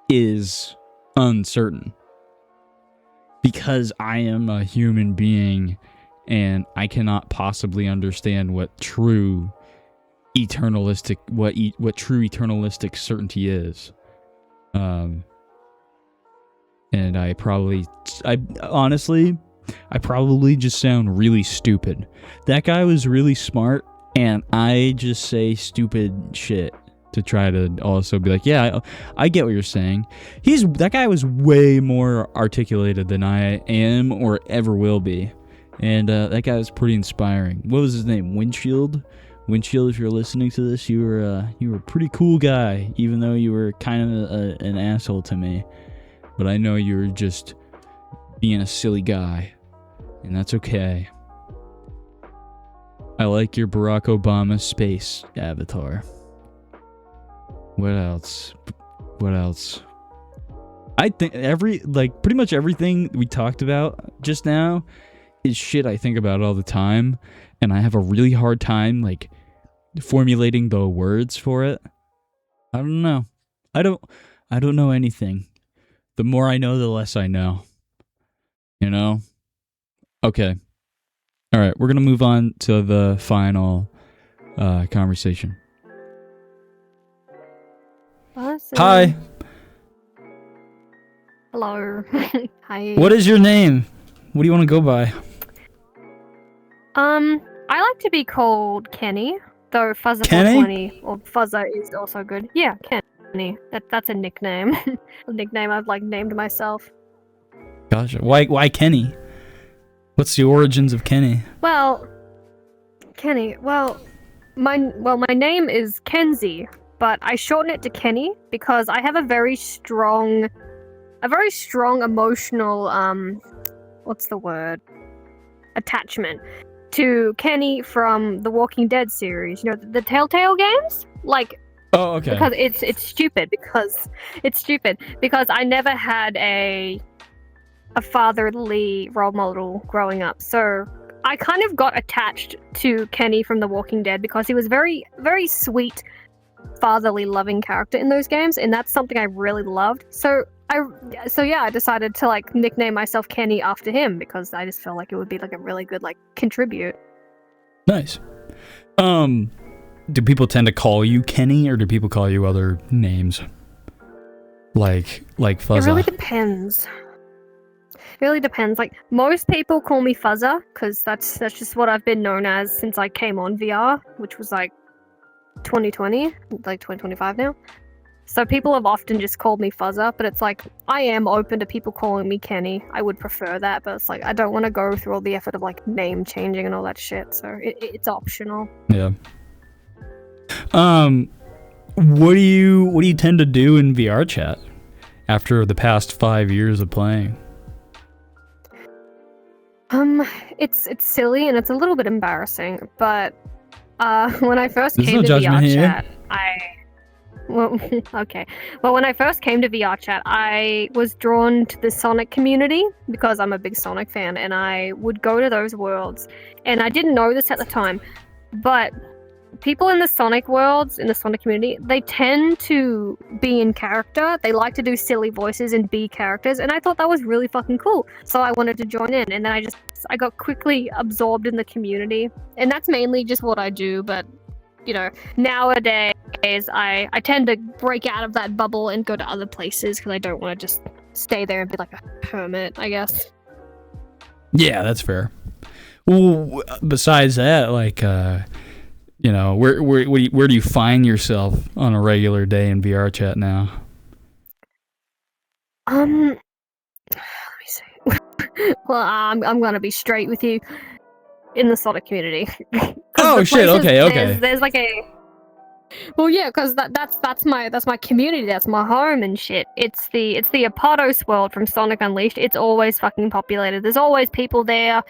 is uncertain, because I am a human being and I cannot possibly understand what true eternalistic certainty is. And I probably just sound really stupid. That guy was really smart, and I just say stupid shit to try to also be like, yeah, I get what you're saying. That guy was way more articulated than I am or ever will be. And that guy was pretty inspiring. What was his name? Windshield, if you're listening to this, you were a pretty cool guy, even though you were kind of an asshole to me. But I know you were just being a silly guy, and that's okay. I like your Barack Obama space avatar. What else? I think pretty much everything we talked about just now is shit I think about all the time, and I have a really hard time like formulating the words for it. I don't know. I don't know anything. The more I know, the less I know. You know? Okay. All right, we're going to move on to the final conversation. Awesome. Hi. Hello. Hi. What is your name? What do you want to go by? I like to be called Kenny, though Fuzzer Kenny? 420 or Fuzzer is also good. Yeah, Kenny. That's a nickname. A nickname I've like named myself. Gotcha. Why Kenny? What's the origins of Kenny? Well, Kenny. My name is Kenzie, but I shorten it to Kenny because I have a very strong emotional what's the word? Attachment to Kenny from the Walking Dead series. You know, the Telltale games? Like, oh, okay. Because it's stupid because I never had a fatherly role model growing up. So I kind of got attached to Kenny from The Walking Dead because he was very, very sweet, fatherly, loving character in those games, and that's something I really loved. So I decided to like nickname myself Kenny after him because I just felt like it would be like a really good like contribute. Nice. Do people tend to call you Kenny, or do people call you other names? Like Fuzza? It really depends. Like, most people call me Fuzzer, because that's just what I've been known as since I came on VR, which was like 2020, like 2025 now. So people have often just called me Fuzzer, but it's like, I am open to people calling me Kenny. I would prefer that, but it's like, I don't want to go through all the effort of like name changing and all that shit, so it's optional. Yeah. What do you tend to do in VR chat after the past 5 years of playing? It's silly and it's a little bit embarrassing, but when I first There's came no to judgment VR here. chat, okay. Well, when I first came to VR chat, I was drawn to the Sonic community because I'm a big Sonic fan, and I would go to those worlds. And I didn't know this at the time, but people in the Sonic worlds, in the Sonic community, they tend to be in character. They like to do silly voices and be characters, and I thought that was really fucking cool. So I wanted to join in, and then I got quickly absorbed in the community, and that's mainly just what I do. But you know, nowadays I tend to break out of that bubble and go to other places because I don't want to just stay there and be like a hermit, I guess. Yeah, that's fair. Well, besides that, like, you know, where do you find yourself on a regular day in VR chat now? Let me see. Well, I'm gonna be straight with you. In the Sonic community. Oh shit! Okay. There's like a. Well, yeah, because that's my community. That's my home and shit. It's the Apodos world from Sonic Unleashed. It's always fucking populated. There's always people there.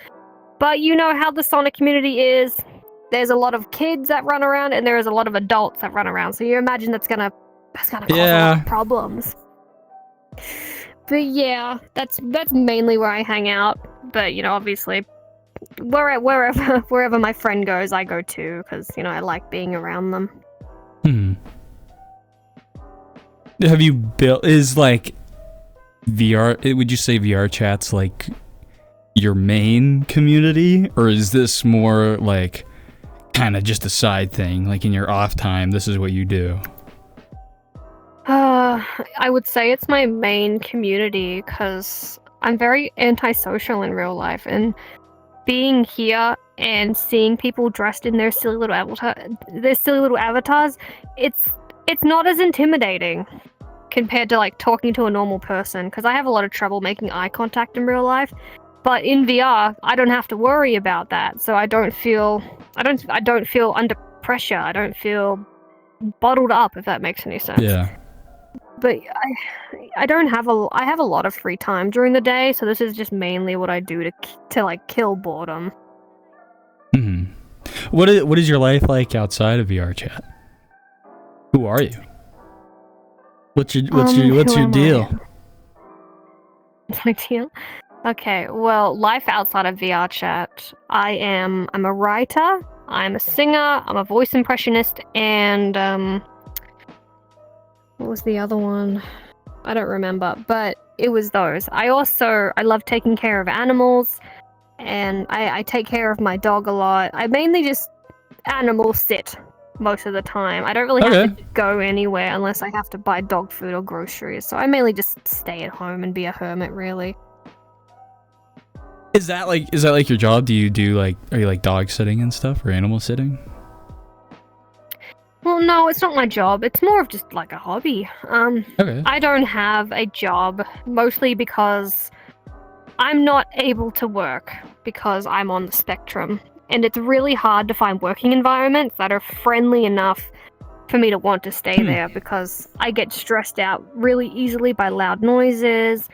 But you know how the Sonic community is. There's a lot of kids that run around, and there is a lot of adults that run around. So you imagine that's gonna cause a lot of problems. But yeah, that's mainly where I hang out. But you know, obviously, wherever my friend goes, I go too, because you know I like being around them. Have you built like VR? Would you say VR chat's like your main community, or is this more like kind of just a side thing? Like in your off time, this is what you do. I would say it's my main community because I'm very antisocial in real life, and being here and seeing people dressed in their silly little avatars, it's not as intimidating compared to like talking to a normal person, because I have a lot of trouble making eye contact in real life. But in VR, I don't have to worry about that, so I don't feel under pressure. I don't feel bottled up, if that makes any sense. Yeah. But I have a lot of free time during the day, so this is just mainly what I do to like kill boredom. What is your life like outside of VR chat? Who are you? What's your deal? My deal? Okay, well, life outside of VR chat. I'm a writer, I'm a singer, I'm a voice impressionist, and what was the other one? I don't remember, but it was those. I love taking care of animals, and I take care of my dog a lot. I mainly just animal sit most of the time. I don't really have to go anywhere unless I have to buy dog food or groceries, so I mainly just stay at home and be a hermit, really. Is that like your job? Are you like dog sitting and stuff, or animal sitting? Well, no, it's not my job. It's more of just like a hobby. I don't have a job, mostly because I'm not able to work because I'm on the spectrum, and it's really hard to find working environments that are friendly enough for me to want to stay there, because I get stressed out really easily by loud noises,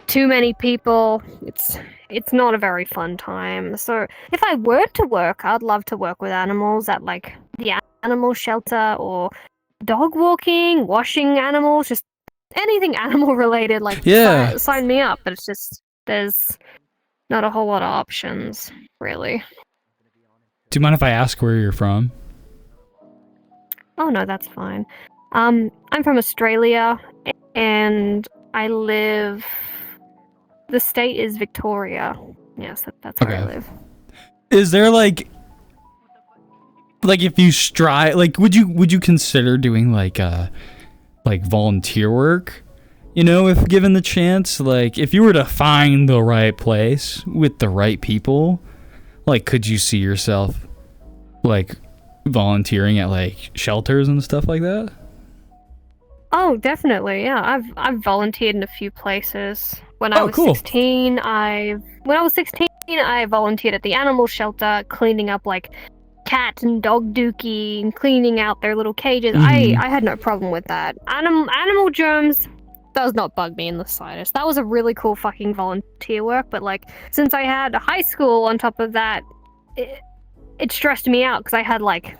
too many people. It's not a very fun time. So if I were to work, I'd love to work with animals at like the animal shelter, or dog walking, washing animals, just anything animal related. Like, sign me up. But it's just there's not a whole lot of options, really. Do you mind if I ask where you're from? Oh no, that's fine. I'm from Australia, and I live. The state is Victoria. Yes, that's where I live. Is there like if you strive, like, would you consider doing like volunteer work? You know, if given the chance, like if you were to find the right place with the right people, like, could you see yourself like volunteering at like shelters and stuff like that? Oh, definitely. Yeah, I've volunteered in a few places. When I was 16, I volunteered at the animal shelter, cleaning up like cat and dog dookie and cleaning out their little cages. I had no problem with that. Animal germs does not bug me in the slightest. That was a really cool fucking volunteer work, but like since I had high school on top of that, it stressed me out because I had like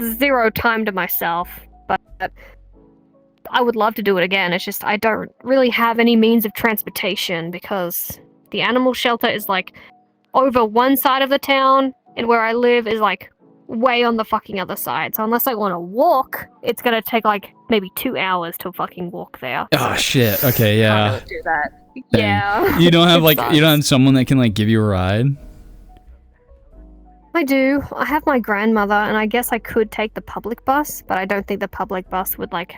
zero time to myself. But I would love to do it again. It's just I don't really have any means of transportation, because the animal shelter is like over one side of the town, and where I live is like way on the fucking other side. So unless I want to walk, it's gonna take like maybe 2 hours to fucking walk there. Oh shit. Okay, I yeah. don't do that. Dang. Yeah. You don't have It like sucks. you don't have someone that can like give you a ride? I do. I have my grandmother, and I guess I could take the public bus, but I don't think the public bus would like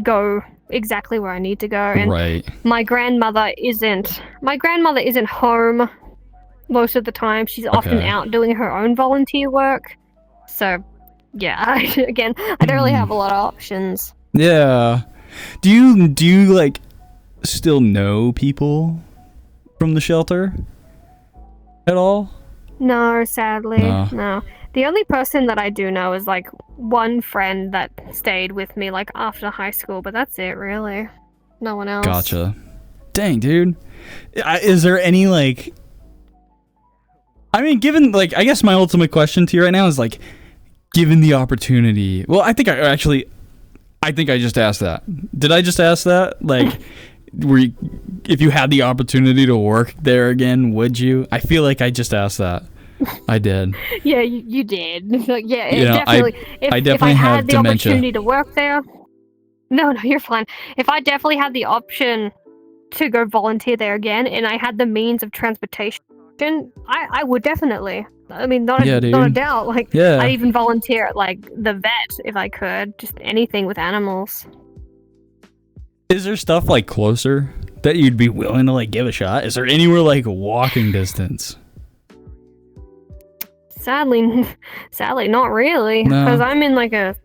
go exactly where I need to go. And Right. my grandmother isn't home most of the time. She's often Okay. out doing her own volunteer work. So, yeah, again, I don't really have a lot of options. Yeah. Do you like still know people from the shelter at all? No, sadly, No. no. The only person that I do know is like one friend that stayed with me like after high school, but that's it, really. No one else. Gotcha. Dang, dude. Is there any like? I mean, given like, I guess my ultimate question to you right now is like, given the opportunity. Well, I think I just asked that. Did I just ask that? Like, if you had the opportunity to work there again, would you? I feel like I just asked that. I did. Yeah, you did. Like, yeah, You know, definitely. I If definitely I have had the dementia. opportunity to work there. No, you're fine. If I definitely had the option to go volunteer there again, and I had the means of transportation, I would definitely. I mean, not a dude. doubt. Like, Yeah. I'd even volunteer at like the vet if I could. Just anything with animals. Is there stuff like closer that you'd be willing to like give a shot? Is there anywhere like walking distance? Sadly, not really. No. Because I'm in like there's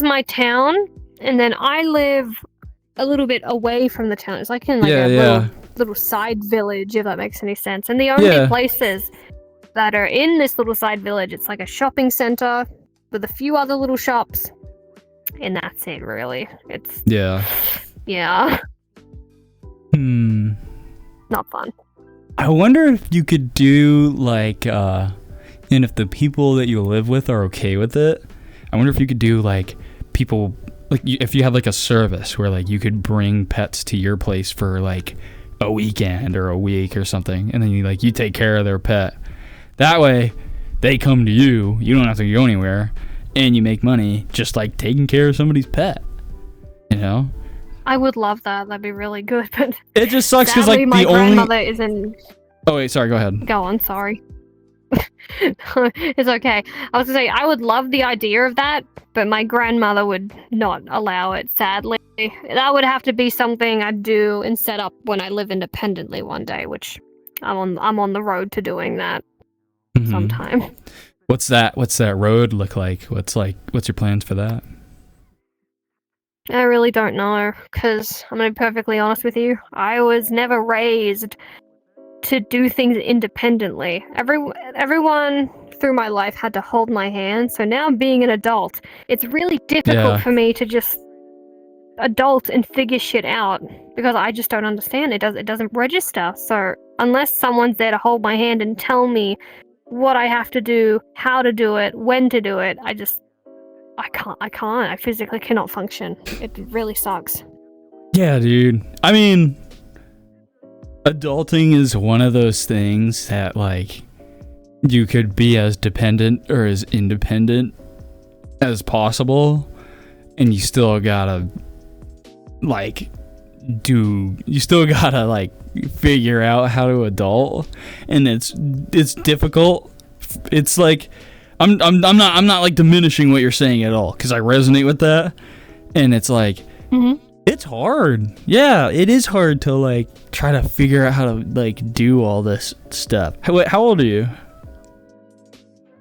my town, and then I live a little bit away from the town. It's like in like a little side village, if that makes any sense. And the only Yeah. places that are in this little side village, it's like a shopping center with a few other little shops, and that's it, really. It's Yeah. not fun. I wonder if you could do like, and if the people that you live with are okay with it, I wonder if you could do like people, like if you had like a service where like you could bring pets to your place for like a weekend or a week or something, and then you take care of their pet. That way, they come to you. You don't have to go anywhere, and you make money just like taking care of somebody's pet. You know? I would love that. That'd be really good. But It just sucks because like sadly, my the only. grandmother isn't. Oh wait, sorry. Go ahead. Go on, sorry. It's okay. I was gonna say, I would love the idea of that, but my grandmother would not allow it, sadly. That would have to be something I'd do and set up when I live independently one day, which I'm on the road to doing that Mhm. sometime. What's that road look like? What's your plans for that? I really don't know, because I'm gonna be perfectly honest with you. I was never raised to do things independently. Everyone through my life had to hold my hand, so now being an adult, it's really difficult for me to just adult and figure shit out, because I just don't understand. It doesn't register. So unless someone's there to hold my hand and tell me what I have to do, how to do it, when to do it, I can't. I physically cannot function. It really sucks. Yeah, dude. I mean, adulting is one of those things that like you could be as dependent or as independent as possible, and you still gotta figure out how to adult, and it's difficult. It's like I'm not like diminishing what you're saying at all, because I resonate with that, and it's like it's hard. Yeah, it is hard to like try to figure out how to like do all this stuff. How old are you?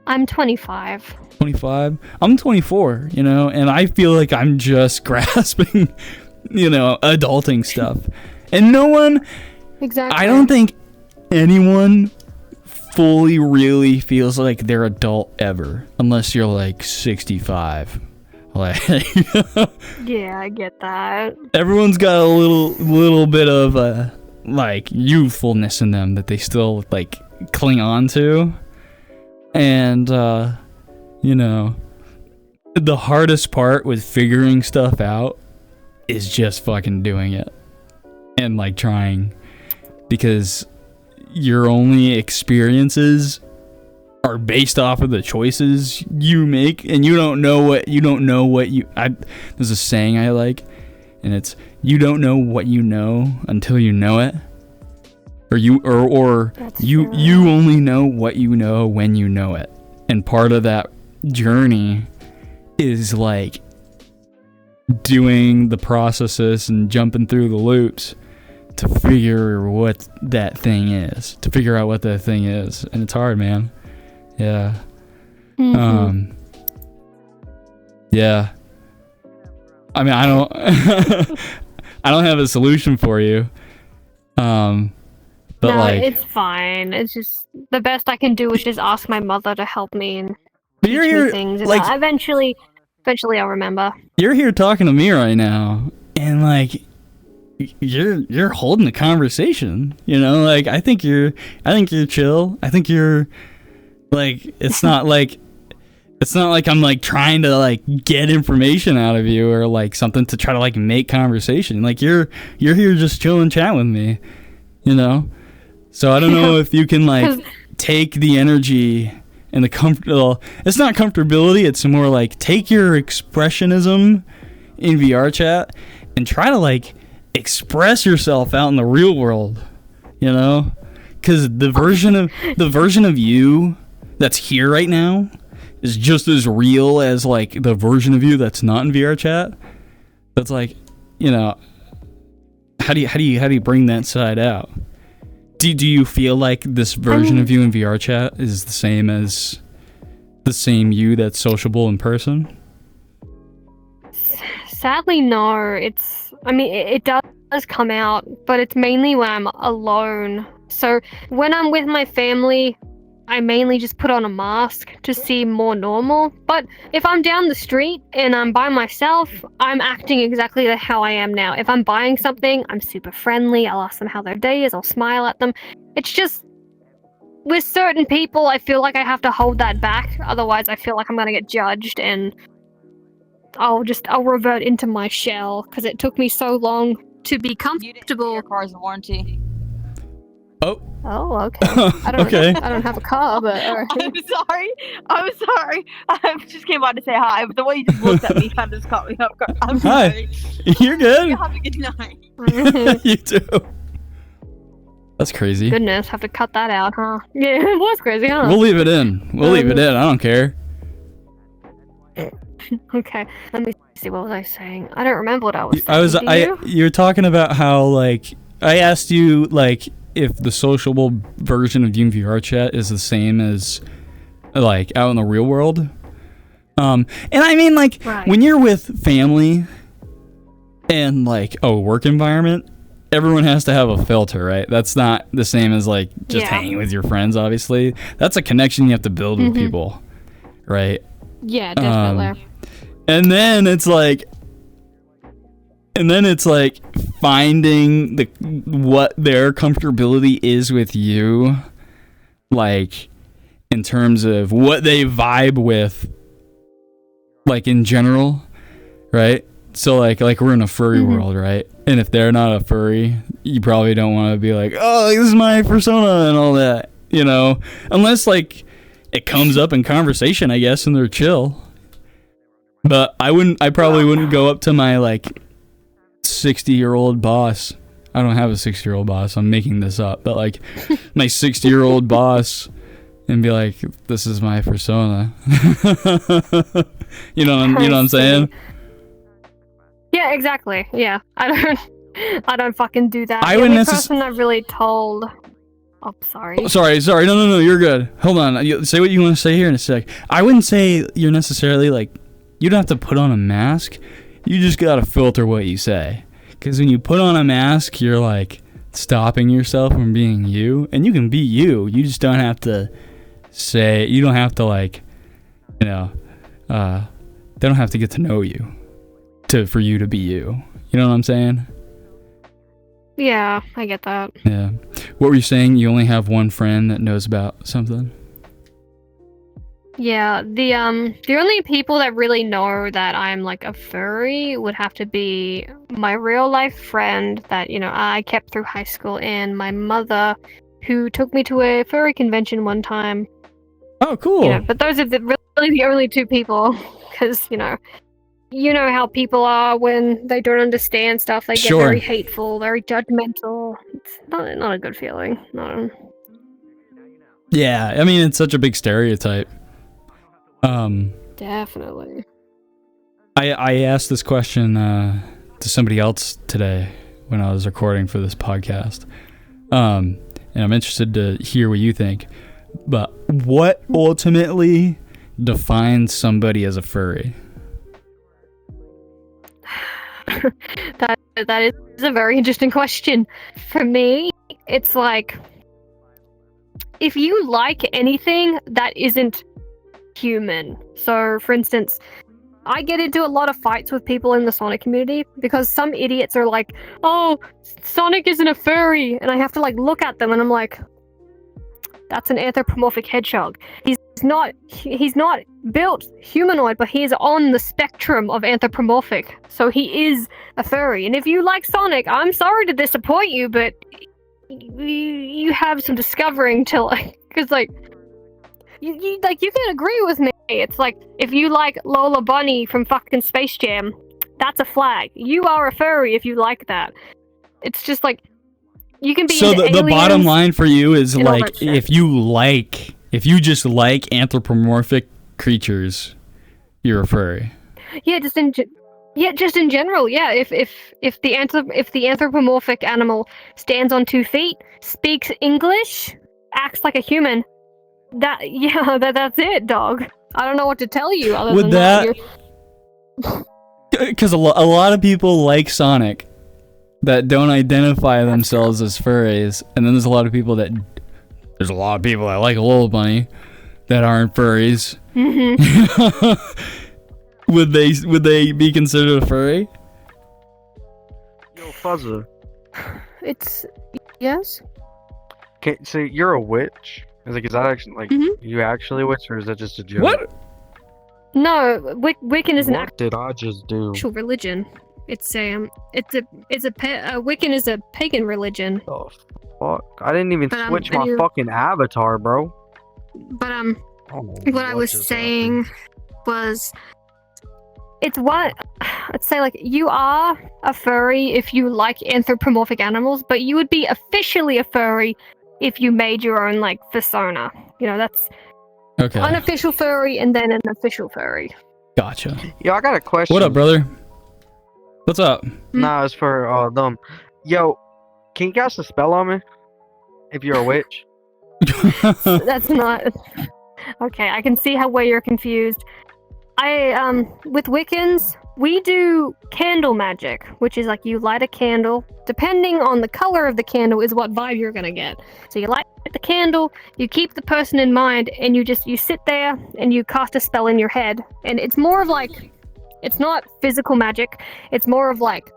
I'm 25. 25. I'm 24, and I feel like I'm just grasping, adulting stuff. And no one, Exactly. I don't think anyone fully really feels like they're adult ever, unless you're like 65. Like Yeah, I get that. everyone's got a little bit of like youthfulness in them that they still like cling on to. And the hardest part with figuring stuff out is just fucking doing it and like trying, because your only experiences are based off of the choices you make, and you don't know what there's a saying I like, and it's you don't know what you know until you know it, or you only know what you know when you know it. And part of that journey is like doing the processes and jumping through the loops to figure what that thing is, to figure out what that thing is. And it's hard, man. Yeah. Yeah. I mean, I don't I don't have a solution for you. But no, like, it's fine. It's just the best I can do is just ask my mother to help me and but teach you're me here, things. And like, eventually I'll remember. you're here talking to me right now, and like you're holding the conversation, you know? Like I think you're chill. I think you're like it's not like I'm like trying to like get information out of you or like something to try to like make conversation. Like you're here just chilling, chat with me, you know? So I don't know if you can like take the energy and the comfortable. It's not comfortability. It's more like take your expressionism in VR chat and try to like express yourself out in the real world, you know? Because the version of you that's here right now is just as real as like the version of you that's not in VR chat. That's like, you know, how do you bring that side out? Do you feel like this version of you in VR chat is the same as the same you that's sociable in person? Sadly, no. It does come out, but it's mainly when I'm alone. So when I'm with my family, I mainly just put on a mask to seem more normal. But if I'm down the street and I'm by myself, I'm acting exactly how I am now. If I'm buying something, I'm super friendly. I'll ask them how their day is. I'll smile at them. It's just with certain people, I feel like I have to hold that back. Otherwise, I feel like I'm going to get judged and I'll revert into my shell because it took me so long to be comfortable. Your car's warranty. Oh, okay. I don't have a car, but alright. I'm sorry. I just came out to say hi, but the way you just looked at me kind of just caught me off guard. I'm Hi. sorry. You're good. You have a good night. You too. That's crazy. Goodness, have to cut that out, huh? Yeah, it was crazy, huh? We'll leave it in. I don't care. Okay, let me see. What was I saying? I don't remember what I was saying. You're talking about how like I asked you like if the sociable version of you in VR chat is the same as like out in the real world. And I mean like when you're with family and like a work environment, everyone has to have a filter, right? That's not the same as like just hanging with your friends, obviously. That's a connection you have to build with people, right? Yeah, definitely. And then it's like finding what their comfortability is with you, like in terms of what they vibe with, like in general, right? So like we're in a furry world, right? And if they're not a furry, you probably don't want to be like, oh, this is my persona and all that, you know? Unless like it comes up in conversation, I guess, and they're chill. But I probably wouldn't go up to my like 60-year-old boss. I don't have a 60-year-old boss. I'm making this up. But like my 60-year-old boss and be like, this is my persona. you know what I'm saying? Yeah, exactly. Yeah. I don't fucking do that. I the wouldn't only person I've really told. Oh, sorry. Oh, sorry. No, you're good. Hold on. Say what you want to say here in a sec. I wouldn't say you're necessarily like, you don't have to put on a mask. You just gotta filter what you say. Because when you put on a mask, you're like stopping yourself from being you. And you can be you. You just don't have to say, you don't have to like, you know, they don't have to get to know you for you to be you. You know what I'm saying? Yeah, I get that. Yeah. What were you saying? You only have one friend that knows about something? Yeah, the only people that really know that I'm like a furry would have to be my real life friend that, you know, I kept through high school and my mother who took me to a furry convention one time. Oh, cool. Yeah, but those are really the only two people, because you know how people are when they don't understand stuff. They get Sure. very hateful, very judgmental. It's not a good feeling. No. Yeah, I mean, it's such a big stereotype. Definitely. I asked this question to somebody else today when I was recording for this podcast, and I'm interested to hear what you think. But what ultimately defines somebody as a furry? That is a very interesting question. For me, it's like, if you like anything that isn't human. So, for instance, I get into a lot of fights with people in the Sonic community because some idiots are like, "Oh, Sonic isn't a furry," and I have to like look at them and I'm like, "That's an anthropomorphic hedgehog. He's not built humanoid, but he is on the spectrum of anthropomorphic. So he is a furry. And if you like Sonic, I'm sorry to disappoint you, but you have some discovering to like, because like you can agree with me. It's like, if you like Lola Bunny from fucking Space Jam, that's a flag. You are a furry if you like that. It's just like, you can be So the bottom line for you is and all like, that shit. if you just like anthropomorphic creatures, you're a furry. Yeah, just in general. Yeah, if the anthropomorphic animal stands on 2 feet, speaks English, acts like a human, that's it, dog. I don't know what to tell you other Would than that- Because a lot of people like Sonic that don't identify themselves as furries, and then there's a lot of people that like Lola Bunny that aren't furries. Mm-hmm. Would they be considered a furry? Yo, Fuzzer. It's yes. Okay, so you're a witch? Is that actually like you actually a witch, or is that just a joke? What? No, Wiccan is an What did I just do? actual religion. It's a Wiccan is a pagan religion. Oh fuck! I didn't even But, switch my fucking avatar, bro. But Oh, what I was just saying was, it's what I'd say, like, you are a furry if you like anthropomorphic animals, but you would be officially a furry if you made your own like persona. You know, that's Okay. unofficial furry and then an official furry. Gotcha. Yo, I got a question. What up, brother? What's up? Nah, it's for them. Yo, can you cast a spell on me? If you're a witch. That's not okay. I can see where you're confused. With Wiccans, we do candle magic, which is like, you light a candle. Depending on the color of the candle is what vibe you're gonna get. So you light the candle, you keep the person in mind, and you sit there and you cast a spell in your head. And it's more of like, it's not physical magic. It's more of like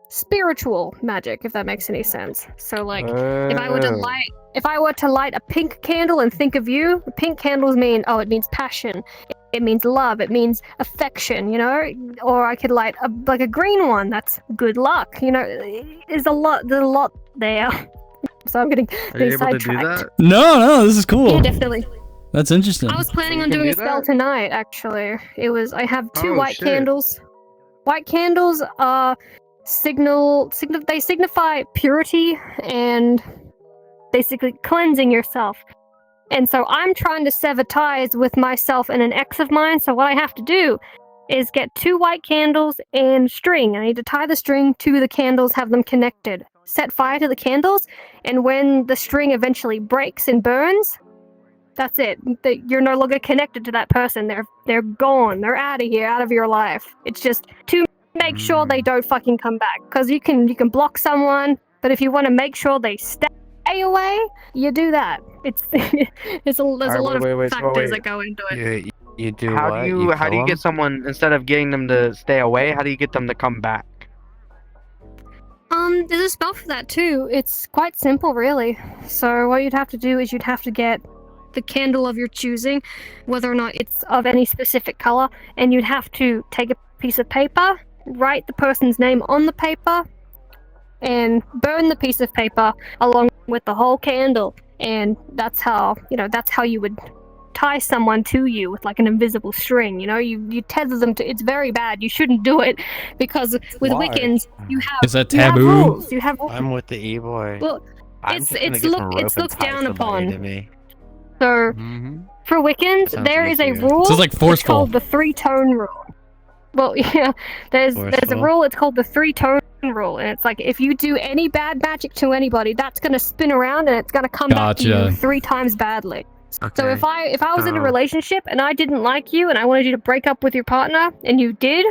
spiritual magic, if that makes any sense. So like, if I were to light a pink candle and think of you, pink candles mean, it means passion. It means love. It means affection, you know? Or I could light a green one. That's good luck, you know? There's a lot there. So I'm getting sidetracked. No, this is cool. Yeah, definitely. That's interesting. I was planning on can doing do a spell that? tonight, actually. I have 2 Oh, white shit. candles. White candles are they signify purity and basically cleansing yourself. And so I'm trying to sever ties with myself and an ex of mine. So what I have to do is get 2 white candles and string. I need to tie the string to the candles, have them connected. Set fire to the candles, and when the string eventually breaks and burns, that's it. You're no longer connected to that person. They're gone. They're out of here, out of your life. It's just to make sure they don't fucking come back. Because you can block someone, but if you want to make sure they stay away, you do that. There's a lot of factors that go into it. You do how do you get someone, instead of getting them to stay away, how do you get them to come back? There's a spell for that too. It's quite simple, really. So what you'd have to do is you'd have to get the candle of your choosing, whether or not it's of any specific color, and you'd have to take a piece of paper, write the person's name on the paper, and burn the piece of paper along with the whole candle. And that's how you would tie someone to you with like an invisible string. You know, you tether them to. It's very bad. You shouldn't do it because with Why? Wiccans, you have Is that you have taboo? rules. You have rules. I'm with the e-boy. Well, I'm it's just gonna it's get look some rope it's and looked tie down somebody upon. to me. So Mm-hmm. for Wiccans, Sounds there good is to a you. rule. So it's like It's forceful. called the 3-tone rule. Well, yeah, there's a Forceful? rule. It's called the 3-tone rule, and it's like if you do any bad magic to anybody, that's gonna spin around and it's gonna come back to you Gotcha. 3 times badly. Okay. So if I was in a Oh. relationship and I didn't like you and I wanted you to break up with your partner and you did,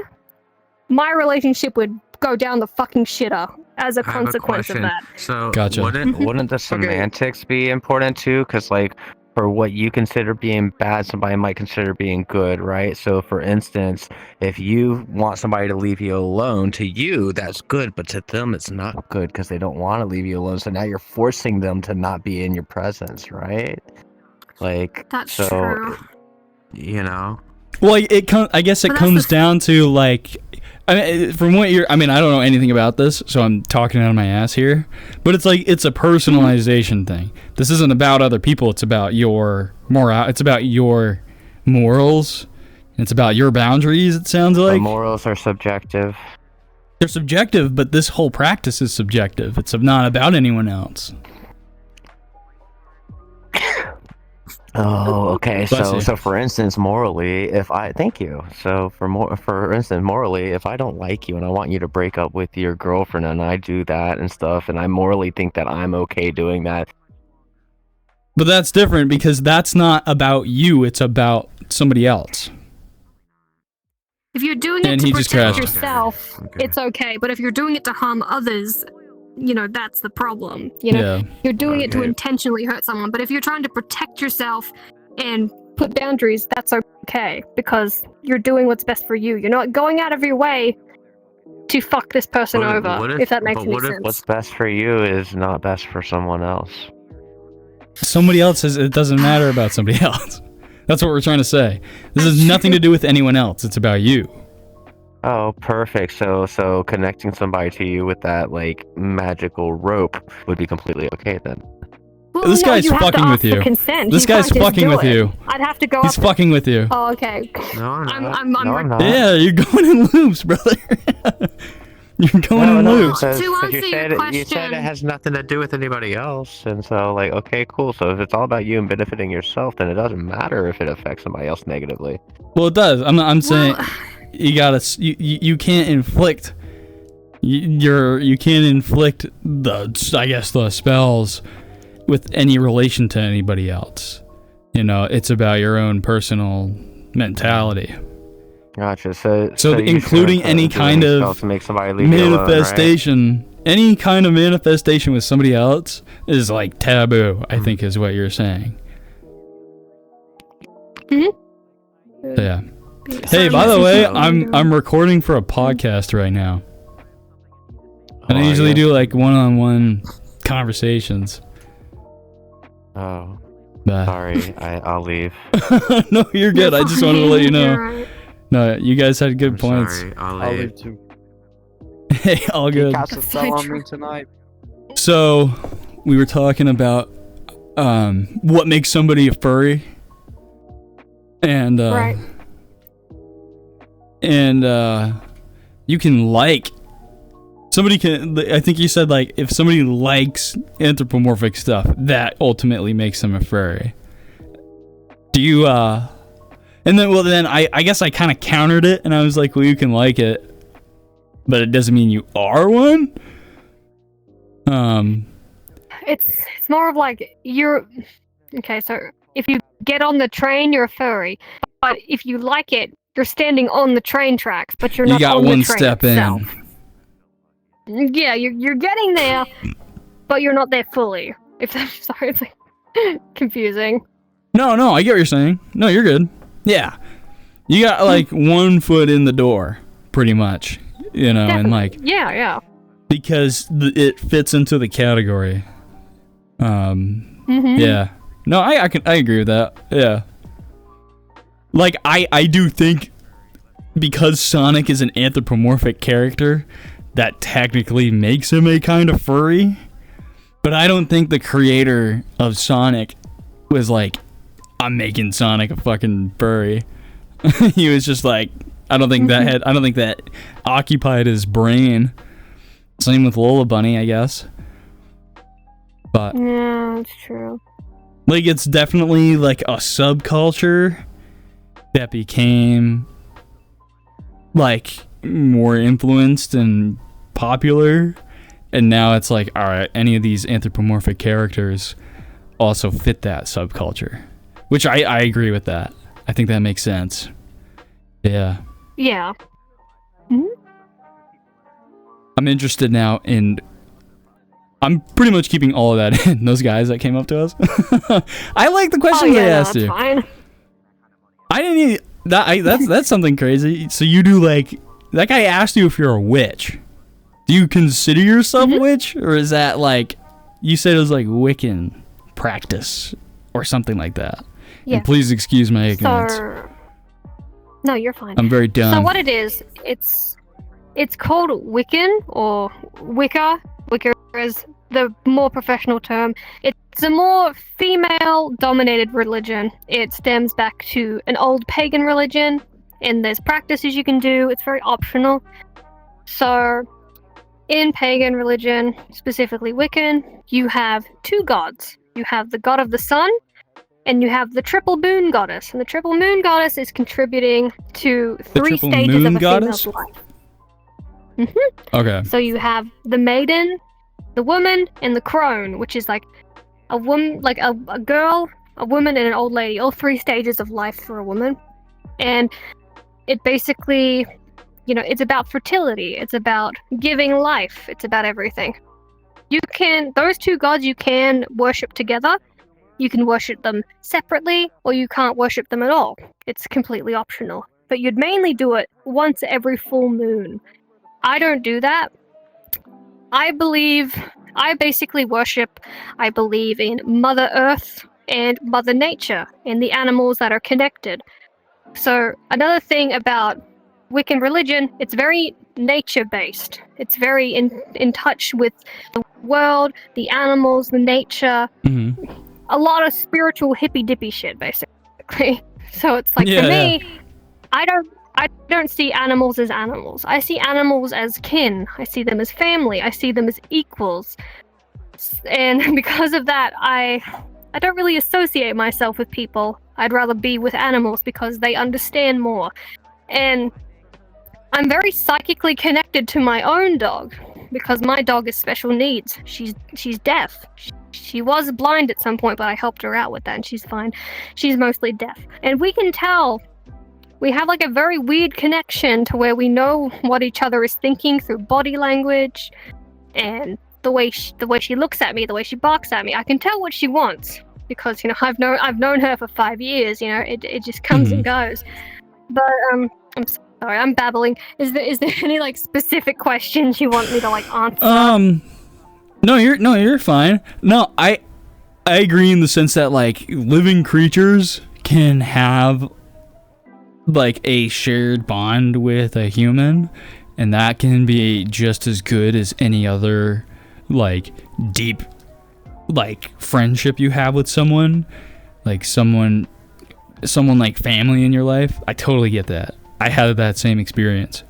my relationship would go down the fucking shitter as a I have a consequence of question. that. So Gotcha. Wouldn't the semantics be important too? Because like for what you consider being bad, somebody might consider being good, right? So for instance, if you want somebody to leave you alone, to you that's good, but to them it's not good because they don't want to leave you alone. So now you're forcing them to not be in your presence, right? Like That's so, true. you know. Well, I guess it But that's comes the- down to like, I mean, from what you're, I mean, I don't know anything about this, so I'm talking out of my ass here. But it's like it's a personalization thing. This isn't about other people. It's about your moral. It's about your morals. It's about your boundaries. It sounds But like morals are subjective. they're subjective, but this whole practice is subjective. It's not about anyone else. Oh, okay. Bless you. So for instance, morally, if I thank you. So for instance, morally, if I don't like you and I want you to break up with your girlfriend and I do that and stuff, and I morally think that I'm okay doing that. But that's different because that's not about you. It's about somebody else. If you're doing And it he to just protect crashed. yourself, Okay. it's okay. But if you're doing it to harm others, you know, that's the problem. You know, Yeah. you're doing it to Okay. intentionally hurt someone. But if you're trying to protect yourself and put boundaries, that's okay because you're doing what's best for you. You're not going out of your way to fuck this person over, if that makes any sense. What's best for you is not best for someone else. Somebody else says it doesn't matter about somebody else. That's what we're trying to say. This has That's nothing true. to do with anyone else. It's about you. Oh, perfect. So connecting somebody to you with that like magical rope would be completely okay then. Well, This no, guy's you have to fucking ask with for you. consent. This You can't guy's just fucking do with it. you. I'd have to go He's up. fucking with you. Oh, okay. No, I'm No, I'm not. Yeah, you're going in loops, brother. You're going in loops. To because you answer your said you said question- it has nothing to do with anybody else, and so like, okay, cool. So if it's all about you and benefiting yourself, then it doesn't matter if it affects somebody else negatively. Well, it does. I'm saying Well, you gotta. You can't inflict. You can't inflict the spells with any relation to anybody else. You know, it's about your own personal mentality. Gotcha. So So you including shouldn't any do kind any of spells to make somebody leave you alone, right? Manifestation, any kind of manifestation with somebody else is like taboo, I think is what you're saying. Yeah. Hey, by the way, I'm recording for a podcast right now. And I Oh, usually yeah? do like one-on-one conversations. Oh, But sorry. I'll leave. no, you're good. I just wanted to let you know. You're right. No, you guys had good points. Sorry, I'll I'll leave. leave too. Hey, all Can you good. cast a That's spell so on true. me tonight? So, we were talking about what makes somebody a furry. And Right. and you can like somebody can, I think you said like if somebody likes anthropomorphic stuff, that ultimately makes them a furry. Do you and then I guess I kind of countered it and I was like, well, you can like it, but it doesn't mean you are one. It's more of like you're okay. So if you get on the train, you're a furry. But if you like it, you're standing on the train tracks, but you're You not got on one the train step itself. in. Yeah, you're getting there, but you're not there fully. If that's sorry, it's like confusing. No, I get what you're saying. No, you're good. Yeah. You got like 1 foot in the door, pretty much. You know, and like, Yeah. because it fits into the category. Mm-hmm. Yeah. No, I agree with that. Yeah. Like, I do think because Sonic is an anthropomorphic character, that technically makes him a kind of furry. But I don't think the creator of Sonic was like, I'm making Sonic a fucking furry. He was just like, I don't think that occupied his brain. Same with Lola Bunny, I guess. But Yeah, that's true. like, it's definitely like a subculture that became like more influenced and popular, and now it's like, all right, any of these anthropomorphic characters also fit that subculture, which I agree with that. I think that makes sense. Yeah. Yeah. I'm interested now in... I'm pretty much keeping all of that in, those guys that came up to us. I like the questions they asked you. Fine. I didn't even... That's something crazy. So you do like... That guy asked you if you're a witch. Do you consider yourself a witch? Or is that like... You said it was like Wiccan practice or something like that. Yeah. And please excuse my ignorance. No, you're fine. I'm very dumb. So what it is, it's called Wiccan or Wicca. Wicca is the more professional term. It's a more female-dominated religion. It stems back to an old pagan religion, and there's practices you can do. It's very optional. So, in pagan religion, specifically Wiccan, you have two gods. You have the god of the sun, and you have the triple moon goddess. And the triple moon goddess is contributing to three stages of a female's life. Okay. So you have the maiden, the woman, and the crone, which is like a woman, like a girl, a woman, and an old lady. All three stages of life for a woman. And it basically, it's about fertility. It's about giving life. It's about everything. Those two gods you can worship together. You can worship them separately, or you can't worship them at all. It's completely optional. But you'd mainly do it once every full moon. I don't do that. I basically worship, I believe in Mother Earth and Mother Nature and the animals that are connected. So another thing about Wiccan religion, it's very nature-based. It's very in touch with the world, the animals, the nature. Mm-hmm. A lot of spiritual hippy-dippy shit, basically. So it's like, for me, I don't see animals as animals. I see animals as kin. I see them as family. I see them as equals. And because of that, I don't really associate myself with people. I'd rather be with animals because they understand more. And I'm very psychically connected to my own dog because my dog is special needs. She's deaf. She was blind at some point, but I helped her out with that, and she's fine. She's mostly deaf. And we can tell... We have like a very weird connection to where we know what each other is thinking through body language and the way she looks at me, the way she barks at me. I can tell what she wants because I've known her for 5 years. It just comes and goes. But I'm sorry, I'm babbling. Is there any like specific questions you want me to like answer? No, you're fine. No, I agree in the sense that like living creatures can have like a shared bond with a human, and that can be just as good as any other like deep like friendship you have with someone, like someone like family in your life. I totally get that. I had that same experience.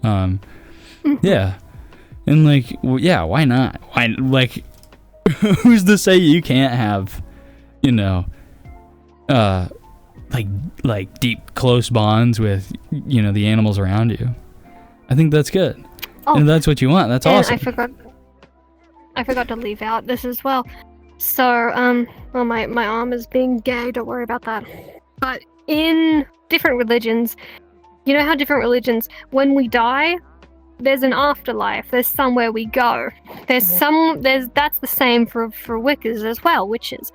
Yeah, and like why not? Why, like who's to say you can't have like deep close bonds with the animals around you? I think that's good. And if that's what you want, that's awesome. I forgot to leave out this as well. So well, my arm is being gay, don't worry about that. But in different religions, you know how different religions, when we die, there's an afterlife, there's somewhere we go. That's the same for Wiccas as well, witches.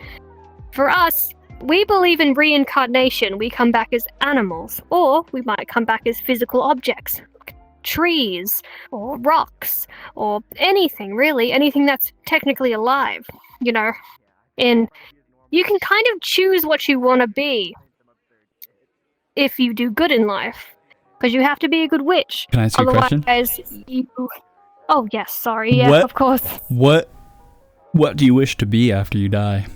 For us, we believe in reincarnation. We come back as animals, or we might come back as physical objects, trees, or rocks, or anything, really, anything that's technically alive, And you can kind of choose what you want to be if you do good in life, because you have to be a good witch. Can I ask you a question? Oh, yes, sorry, yeah, of course. What do you wish to be after you die?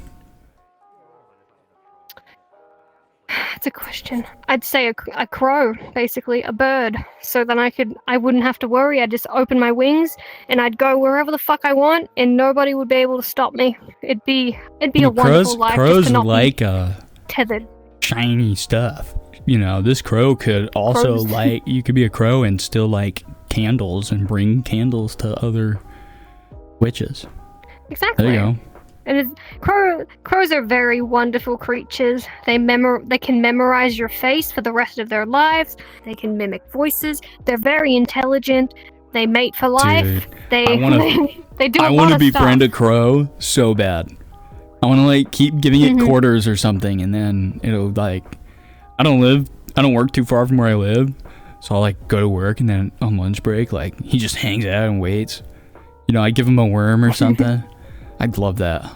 That's a question. I'd say a crow, basically, a bird, so then I wouldn't have to worry. I'd just open my wings and I'd go wherever the fuck I want, and nobody would be able to stop me. It'd be a wonderful life. Crows just to not like be tethered. shiny stuff. You know, this crow could also Crows. like, you could be a crow and still like candles and bring candles to other witches. Exactly. There you go. And crows are very wonderful creatures. They can memorize your face for the rest of their lives. They can mimic voices. They're very intelligent. They mate for life. Dude, They I wanna- they do a I lot want to of befriend stuff. a crow so bad. I want to like keep giving it Mhm. quarters or something, and then it'll like, I don't work too far from where I live, so I'll like go to work, and then on lunch break, like he just hangs out and waits. You know, I give him a worm or something. I'd love that.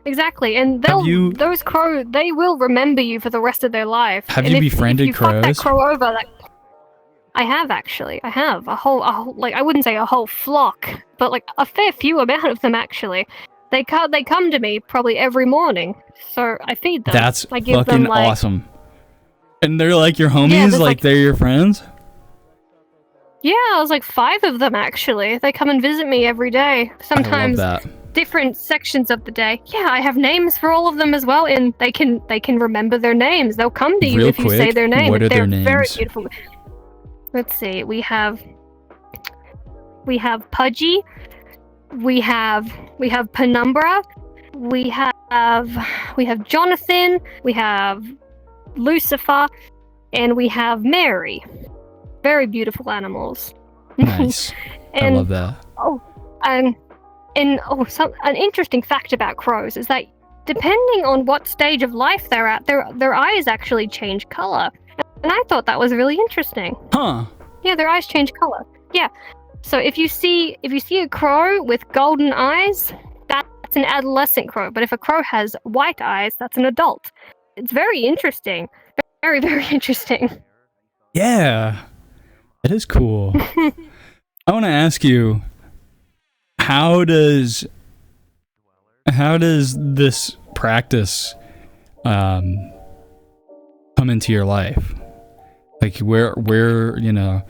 Exactly, and those crows, they will remember you for the rest of their life. Have And you if befriended you fuck that crows? crow over, I have actually. I have a whole like, I wouldn't say a whole flock, but like a fair few amount of them actually. They come to me probably every morning, so I feed them. That's I give fucking them, like, awesome. And they're like your homies, there's, like like- they're your friends. Yeah, I was like 5 of them actually. They come and visit me every day. Sometimes I love that. different sections of the day. Yeah, I have names for all of them as well, and they can remember their names. They'll come to you Real if you say quick, their name. what are They're their very names? beautiful. Let's see. We have Pudgy. We have Penumbra. We have Jonathan. We have Lucifer, and we have Mary. Very beautiful animals. Nice. I And love that. an interesting fact about crows is that depending on what stage of life they're at, their eyes actually change color. And I thought that was really interesting. Huh. Yeah, their eyes change color. Yeah. So if you see a crow with golden eyes, that's an adolescent crow. But if a crow has white eyes, that's an adult. It's very interesting. Very, very interesting. Yeah. It is cool. I want to ask you, how does this practice come into your life? Like where you know,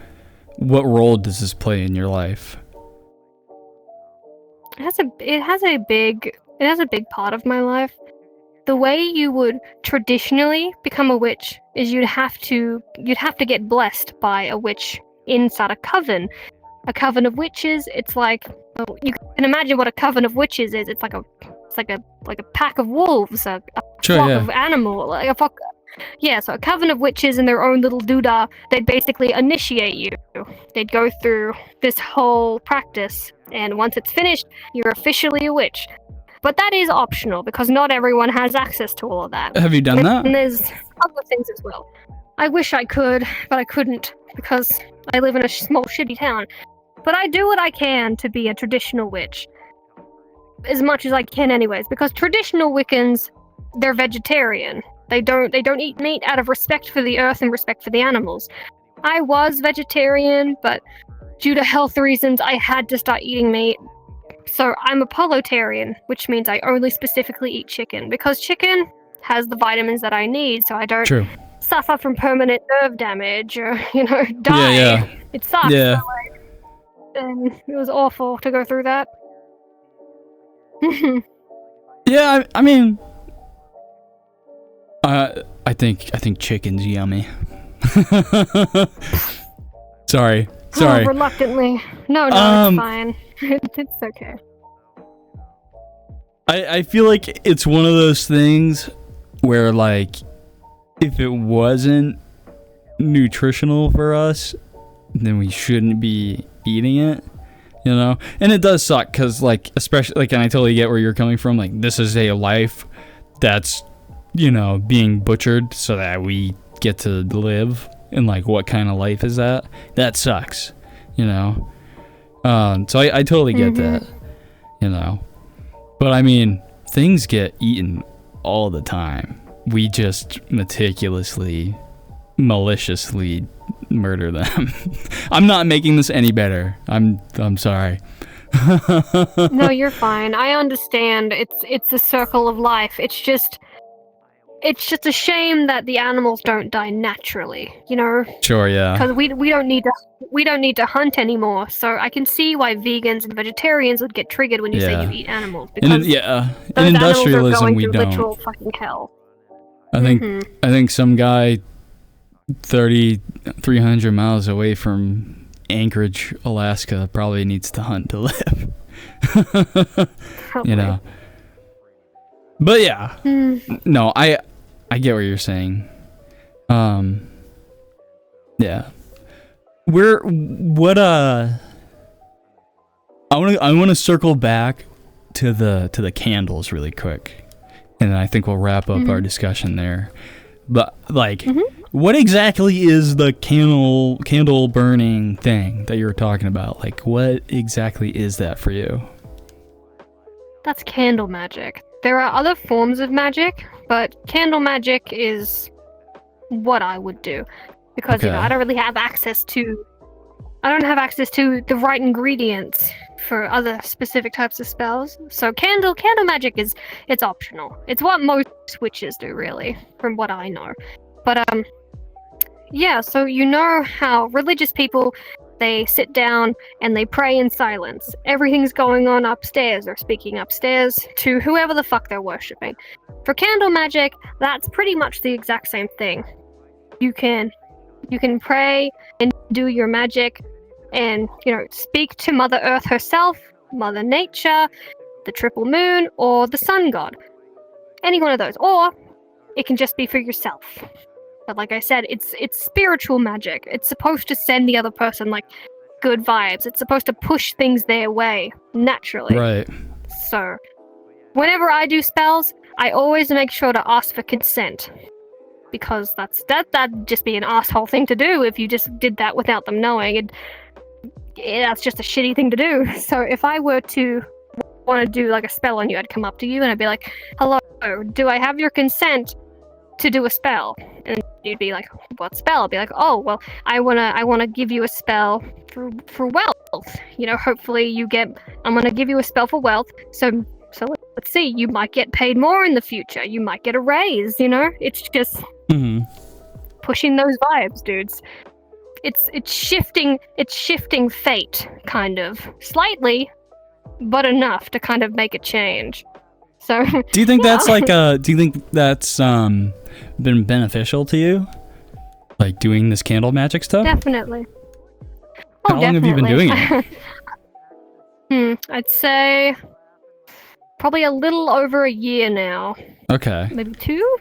what role does this play in your life? It has a big part of my life. The way you would traditionally become a witch is you'd have to get blessed by a witch inside a coven. A coven of witches, it's like, well, you can imagine what a coven of witches is. It's like a pack of wolves, a Sure, flock yeah. of animal, like a flock. Yeah, so a coven of witches in their own little doodah, they'd basically initiate you. They'd go through this whole practice, and once it's finished, you're officially a witch. But that is optional, because not everyone has access to all of that. Have you done that? And there's other things as well. I wish I could, but I couldn't, because I live in a small, shitty town. But I do what I can to be a traditional witch. As much as I can anyways, because traditional Wiccans, they're vegetarian. They don't eat meat out of respect for the earth and respect for the animals. I was vegetarian, but due to health reasons, I had to start eating meat. So I'm a polotarian, which means I only specifically eat chicken, because chicken has the vitamins that I need, so I don't True. suffer from permanent nerve damage or, die. Yeah. It sucks. Yeah. But, and it was awful to go through that. Yeah, I mean, I think chicken's yummy. Sorry. Oh, reluctantly. No, it's fine. It's okay. I feel like it's one of those things where, like, if it wasn't nutritional for us, then we shouldn't be eating it, And it does suck because, like, especially, like, and I totally get where you're coming from. Like, this is a life that's, being butchered so that we get to live. And, like, what kind of life is that? That sucks, So I totally get that, But I mean, things get eaten all the time. We just maliciously murder them. I'm not making this any better. I'm sorry. No, you're fine. I understand. It's the circle of life. It's just it's just a shame that the animals don't die naturally, you know, Sure, yeah. because we don't need to hunt anymore. So I can see why vegans and vegetarians would get triggered when you say Yeah. you eat animals, In, because yeah, those in animals are industrialism, going we through don't. literal fucking hell. I think Mhm. I think some guy 300 miles away from Anchorage, Alaska, probably needs to hunt to live. You know. But yeah, no, I get what you're saying. Yeah. I want to circle back to the candles really quick, and I think we'll wrap up our discussion there. But like, what exactly is the candle burning thing that you were talking about? Like, what exactly is that for you? That's candle magic. There are other forms of magic, but candle magic is what I would do, because you know, Okay. I don't really have access to. I don't have access to the right ingredients for other specific types of spells. So candle magic it's optional. It's what most witches do, really, from what I know. But yeah. So you know how religious people, they sit down and they pray in silence. Everything's going on upstairs. They're speaking upstairs to whoever the fuck they're worshipping. For candle magic, that's pretty much the exact same thing. You can pray and do your magic and, you know, speak to Mother Earth herself, Mother Nature, the triple moon, or the sun god. Any one of those. Or it can just be for yourself. But like I said, it's spiritual magic. It's supposed to send the other person like good vibes. It's supposed to push things their way naturally. Right. So whenever I do spells, I always make sure to ask for consent. Because that'd just be an asshole thing to do if you just did that without them knowing. That's just a shitty thing to do. So if I were to want to do like a spell on you, I'd come up to you and I'd be like, "Hello, do I have your consent to do a spell?" And you'd be like, "What spell?" I'd be like, "Oh, well, I wanna give you a spell for wealth. You know, hopefully I'm gonna give you a spell for wealth. So let's see, you might get paid more in the future. You might get a raise, you know? It's just pushing those vibes, dudes. It's shifting fate, kind of. Slightly, but enough to kind of make a change. So Do you think yeah. that's like do you think that's been beneficial to you? Like doing this candle magic stuff? Definitely. How long have you been doing it? I'd say probably a little over a year now. Okay. Maybe 2?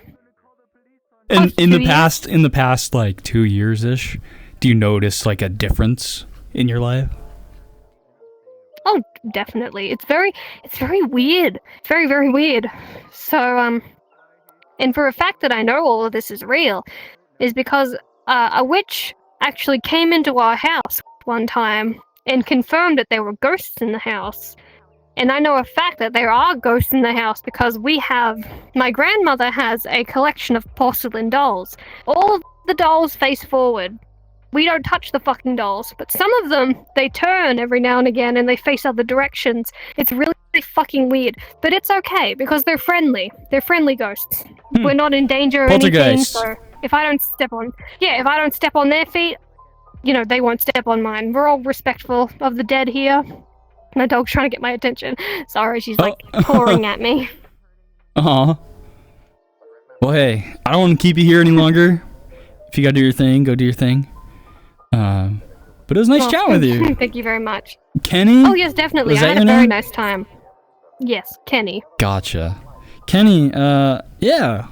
In 2 the years. past like 2 years ish, do you notice like a difference in your life? Oh, definitely. It's very weird. It's very, very weird. So, and for a fact that I know all of this is real, is because a witch actually came into our house one time and confirmed that there were ghosts in the house. And I know a fact that there are ghosts in the house because my grandmother has a collection of porcelain dolls. All of the dolls face forward. We don't touch the fucking dolls, but some of them, they turn every now and again and they face other directions. It's really fucking weird, but it's okay because they're friendly. They're friendly ghosts. We're not in danger or anything, Poltergeists. so if I don't step on their feet, you know, they won't step on mine. We're all respectful of the dead here. My dog's trying to get my attention. Sorry, she's like pouring at me. Well, hey, I don't want to keep you here any longer. If you gotta do your thing, go do your thing. But it was nice chatting with you. Thank you very much. Kenny? Oh yes, definitely. Was I that had a your very name? nice time. Yes, Kenny. Gotcha. Kenny, yeah.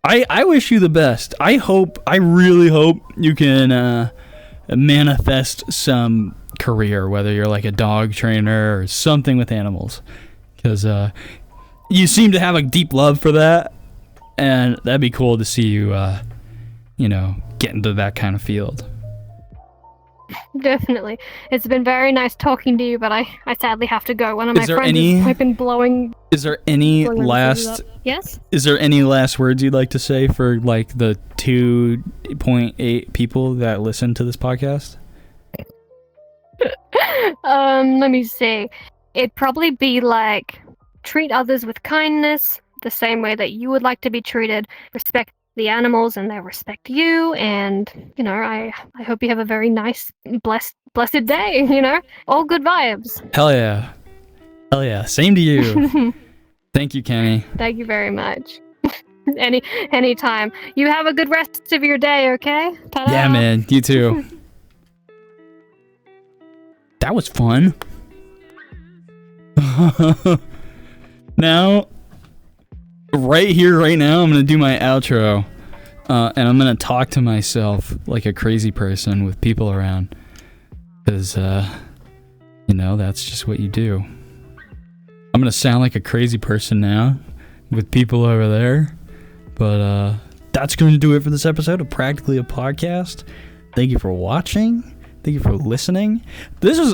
I wish you the best. I really hope you can manifest some career, whether you're like a dog trainer or something with animals. Because you seem to have a deep love for that. And that'd be cool to see you, get into that kind of field. Definitely. It's been very nice talking to you, but I sadly have to go. One of my friends has been blowing. Is there any blowing my last? fingers up. Yes? Is there any last words you'd like to say for like the 2.8 people that listen to this podcast? Let me see. It'd probably be like treat others with kindness. the same way that you would like to be treated. Respect the animals and they respect you. And, you know, I hope you have a very nice, blessed day, you know? All good vibes. Hell yeah. Hell yeah. Same to you. Thank you, Kenny. Thank you very much. Anytime. You have a good rest of your day, okay? Ta-da. Yeah, man. You too. That was fun. Now, right here, right now, I'm going to do my outro. And I'm going to talk to myself like a crazy person with people around. Because, you know, that's just what you do. I'm going to sound like a crazy person now with people over there. But that's going to do it for this episode of Practically a Podcast. Thank you for watching. Thank you for listening.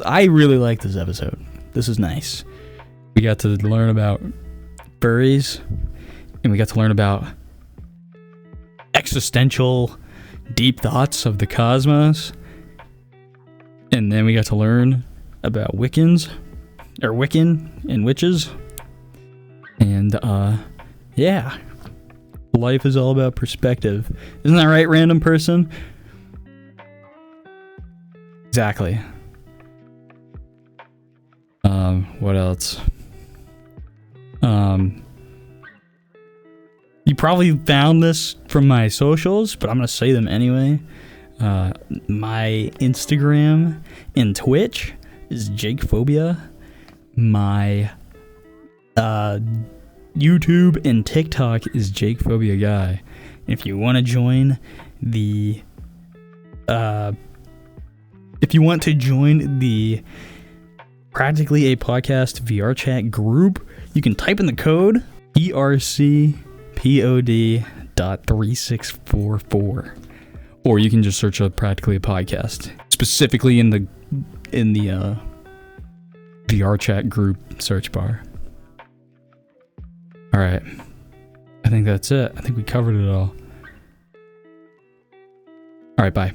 I really like this episode. This is nice. We got to learn about furries, and we got to learn about existential, deep thoughts of the cosmos. And then we got to learn about Wiccan and witches. And, yeah. Life is all about perspective. Isn't that right, random person? Exactly. What else? You probably found this from my socials, but I'm gonna say them anyway. My Instagram and Twitch is Jakephobia. My YouTube and TikTok is Jakephobia Guy. If you want to join the Practically a Podcast VR chat group, you can type in the code ERCPOD.3644, or you can just search up Practically a Podcast, specifically in the VR chat group search bar. All right, I think that's it. I think we covered it all. All right, bye.